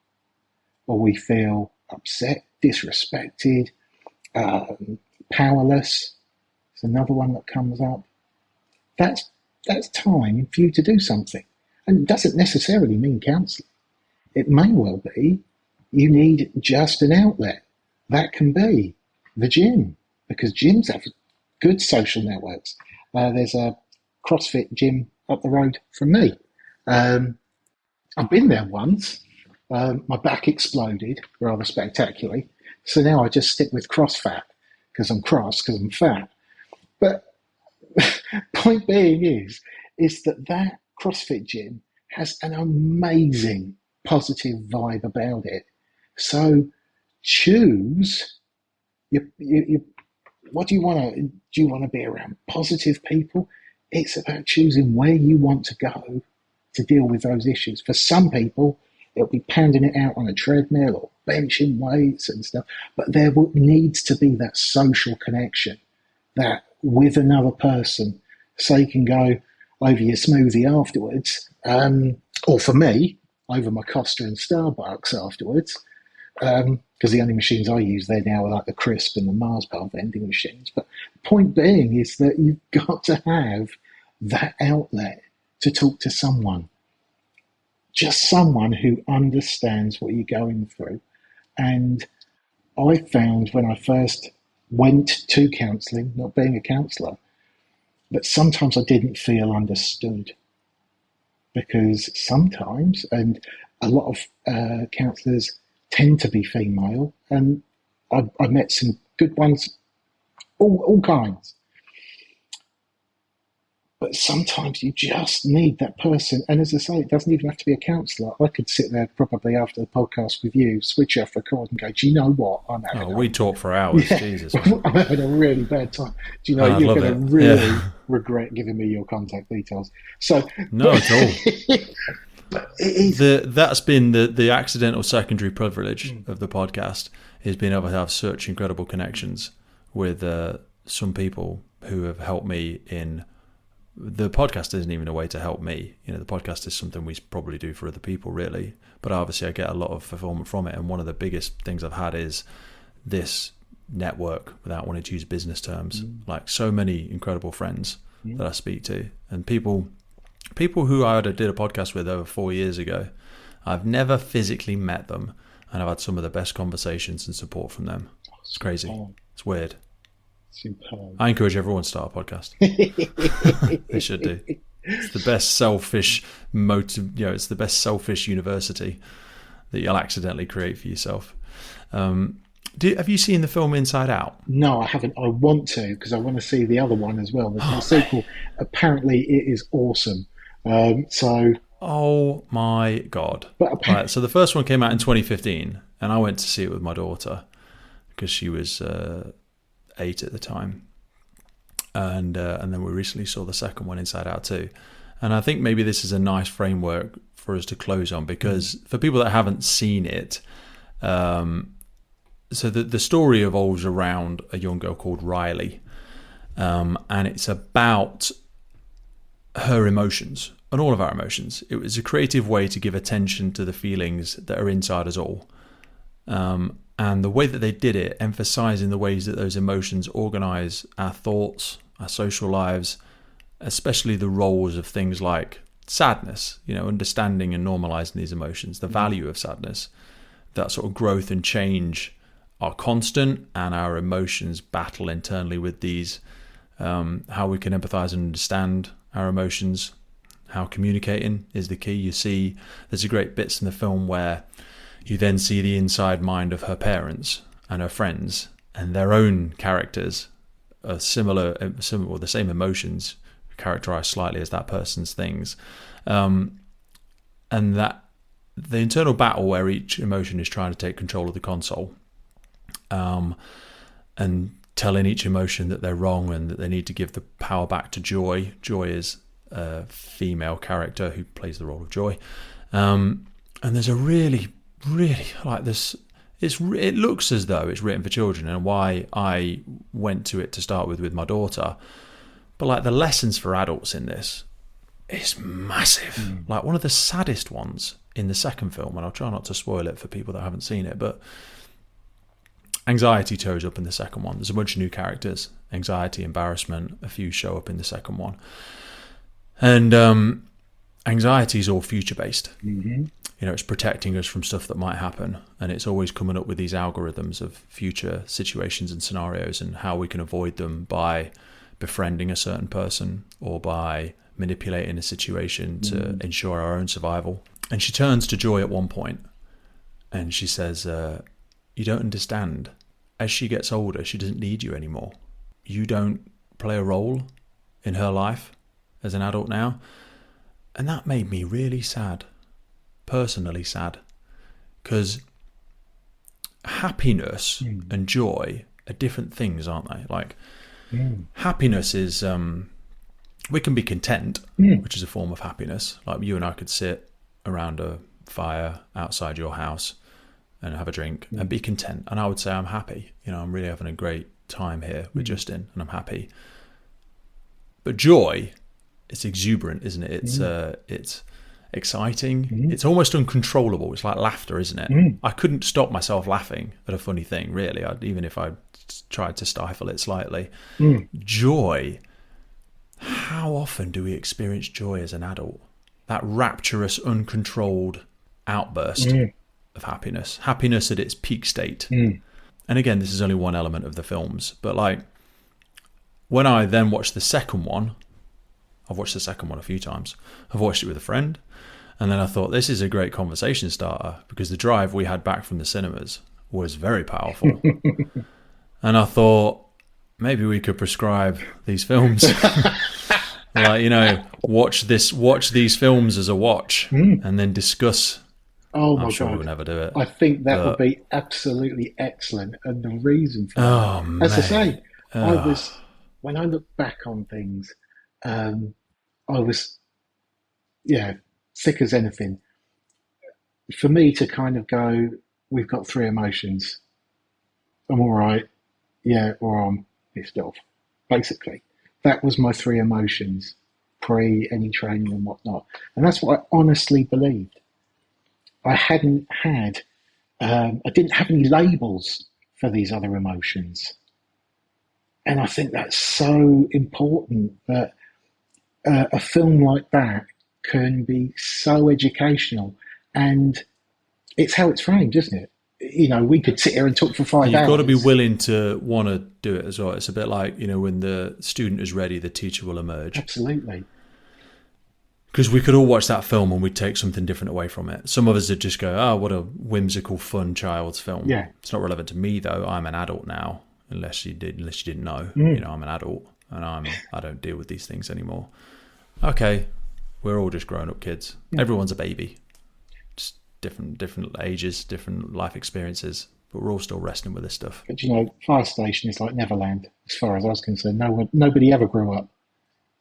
or we feel upset, disrespected, powerless, another one that comes up, that's time for you to do something. And it doesn't necessarily mean counselling. It may well be you need just an outlet. That can be the gym, because gyms have good social networks. There's a CrossFit gym up the road from me. I've been there once. My back exploded rather spectacularly. So now I just stick with CrossFat because I'm fat. But point being is that CrossFit gym has an amazing positive vibe about it. So choose what do you want to do? You want to be around positive people? It's about choosing where you want to go to deal with those issues. For some people, it'll be pounding it out on a treadmill or benching weights and stuff. But there needs to be that social connection that with another person, so you can go over your smoothie afterwards, or for me, over my Costa and Starbucks afterwards, because the only machines I use there now are like the Crisp and the Mars bar vending machines. But the point being is that you've got to have that outlet to talk to someone, just someone who understands what you're going through. And I found when I first went to counselling, not being a counsellor, that sometimes I didn't feel understood, because sometimes, and a lot of counsellors tend to be female, and I met some good ones all kinds. But sometimes you just need that person. And as I say, it doesn't even have to be a counsellor. I could sit there probably after the podcast with you, switch off record and go, do you know what? We talk for hours. Yeah. Jesus, man. I'm having a really bad time. Do you know, you're going to really regret giving me your contact details. So no, at all. But it is. That's been the accidental secondary privilege of the podcast, is being able to have such incredible connections with some people who have helped me in... The podcast isn't even a way to help me. You know, the podcast is something we probably do for other people, really. But obviously, I get a lot of fulfillment from it. And one of the biggest things I've had is this network, without wanting to use business terms. Like, so many incredible friends that I speak to, and people who I did a podcast with over 4 years ago. I've never physically met them, and I've had some of the best conversations and support from them. It's crazy. It's weird. Superb. I encourage everyone to start a podcast. They should do. It's the best selfish motive. You know, it's the best selfish university that you'll accidentally create for yourself. Have you seen the film Inside Out? No, I haven't. I want to, because I want to see the other one as well. The sequel. Apparently, it is awesome. Oh my God! Right, so the first one came out in 2015, and I went to see it with my daughter because she was 8 at the time, and then we recently saw the second one, Inside Out 2, and I think maybe this is a nice framework for us to close on, because for people that haven't seen it, so the story evolves around a young girl called Riley, and it's about her emotions and all of our emotions. It was a creative way to give attention to the feelings that are inside us all. And the way that they did it, emphasizing the ways that those emotions organize our thoughts, our social lives, especially the roles of things like sadness, you know, understanding and normalizing these emotions, the value of sadness, that sort of growth and change are constant, and our emotions battle internally with these, how we can empathize and understand our emotions, how communicating is the key. You see, there's a great bits in the film where you then see the inside mind of her parents and her friends, and their own characters are similar or the same emotions, characterized slightly as that person's things. And that the internal battle where each emotion is trying to take control of the console, and telling each emotion that they're wrong and that they need to give the power back to Joy. Joy is a female character who plays the role of Joy. And there's a really like this, it looks as though it's written for children, and why I went to it to start with my daughter. But like the lessons for adults in this is massive. Like one of the saddest ones in the second film, and I'll try not to spoil it for people that haven't seen it, but anxiety shows up in the second one. There's a bunch of new characters, anxiety, embarrassment, a few show up in the second one. And anxiety is all future based. You know, it's protecting us from stuff that might happen, and it's always coming up with these algorithms of future situations and scenarios and how we can avoid them by befriending a certain person or by manipulating a situation to ensure our own survival. And she turns to Joy at one point and she says, you don't understand. As she gets older, she doesn't need you anymore. You don't play a role in her life as an adult now. And that made me really sad. Personally sad, because happiness and joy are different things, aren't they? Like happiness is we can be content, which is a form of happiness. Like you and I could sit around a fire outside your house and have a drink and be content, and I would say I'm happy. You know, I'm really having a great time here with Justin, and I'm happy. But joy, it's exuberant, isn't it? It's exciting. It's almost uncontrollable. It's like laughter, isn't it? I couldn't stop myself laughing at a funny thing, really, even if I tried to stifle it slightly. Joy, how often do we experience joy as an adult? That rapturous, uncontrolled outburst of happiness at its peak state. And again, this is only one element of the films, but like when I then watched the second one, I've watched the second one a few times. I've watched it with a friend, and then I thought, this is a great conversation starter, because the drive we had back from the cinemas was very powerful. And I thought, Maybe we could prescribe these films. Like, watch these films as a watch and then discuss. Oh my I'm sure God. we would never do it. I think that would be absolutely excellent. And the reason for that, as I say, when I look back on things, I was, thick as anything. For me to kind of go, we've got three emotions. I'm all right, or I'm pissed off. Basically, that was my three emotions pre any training and whatnot. And that's what I honestly believed. I didn't have any labels for these other emotions. And I think that's so important that a film like that can be so educational, and it's how it's framed, isn't it? We could sit here and talk for 5 hours. You've got to be willing to want to do it as well. It's a bit like, when the student is ready, the teacher will emerge. Absolutely. Because we could all watch that film and we'd take something different away from it. Some of us would just go, oh, what a whimsical, fun child's film. Yeah. It's not relevant to me, though. I'm an adult now, unless you didn't know. I'm an adult and I don't deal with these things anymore. Okay, we're all just grown-up kids. Yeah. Everyone's a baby. Just different ages, different life experiences. But we're all still wrestling with this stuff. But Fire Station is like Neverland, as far as I was concerned. Nobody ever grew up.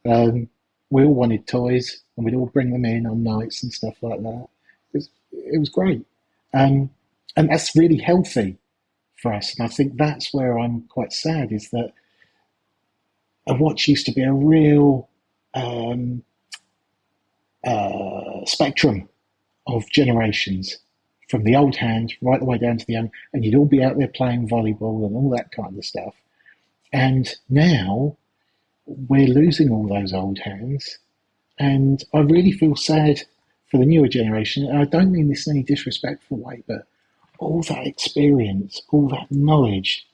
We all wanted toys, and we'd all bring them in on nights and stuff like that. It was great. And that's really healthy for us. And I think that's where I'm quite sad, is that a watch used to be a real spectrum of generations, from the old hand right the way down to the young, and you'd all be out there playing volleyball and all that kind of stuff. And now we're losing all those old hands, and I really feel sad for the newer generation. And I don't mean this in any disrespectful way, but all that experience, all that knowledge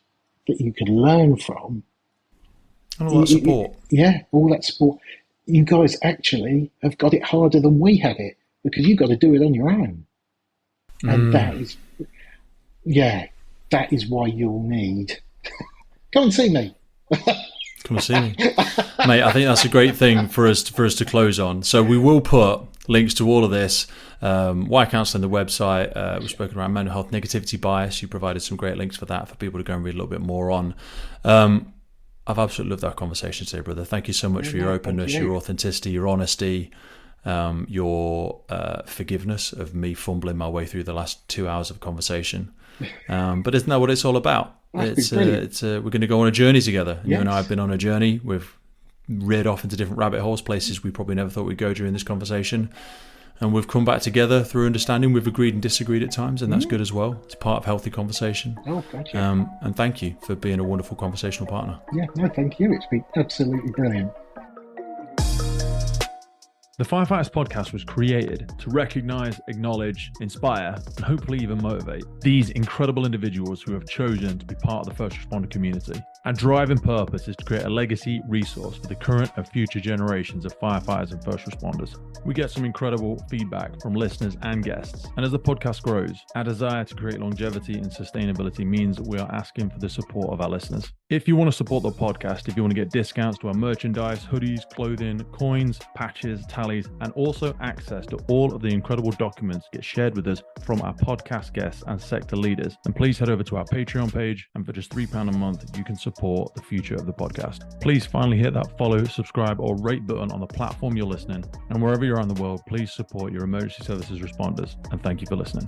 that you could learn from, and all that support. All that support. You guys actually have got it harder than we had it, because you've got to do it on your own. And that is why you'll need. Come and see me. Come and see me, mate. I think that's a great thing for us to close on. So we will put links to all of this. Why Counselling, the website. We've spoken around mental health negativity bias. You provided some great links for that for people to go and read a little bit more on. I've absolutely loved our conversation today, brother. Thank you so much for your openness, your authenticity, your honesty, your forgiveness of me fumbling my way through the last 2 hours of conversation. But isn't that what it's all about? We're going to go on a journey together. Yes. You and I have been on a journey. We've reared off into different rabbit holes, places we probably never thought we'd go during this conversation. And we've come back together through understanding. We've agreed and disagreed at times, and that's good as well. It's part of healthy conversation. Oh, thank you. And thank you for being a wonderful conversational partner. Yeah, no, thank you. It's been absolutely brilliant. The Firefighters podcast was created to recognise, acknowledge, inspire, and hopefully even motivate these incredible individuals who have chosen to be part of the first responder community. Our driving purpose is to create a legacy resource for the current and future generations of firefighters and first responders. We get some incredible feedback from listeners and guests, and as the podcast grows, our desire to create longevity and sustainability means that we are asking for the support of our listeners. If you want to support the podcast, if you want to get discounts to our merchandise, hoodies, clothing, coins, patches, tallies, and also access to all of the incredible documents get shared with us from our podcast guests and sector leaders, then please head over to our Patreon page, and for just £3 a month, you can support the future of the podcast. Please finally hit that follow, subscribe, or rate button on the platform you're listening, and wherever you're in the world, please support your emergency services responders, and thank you for listening.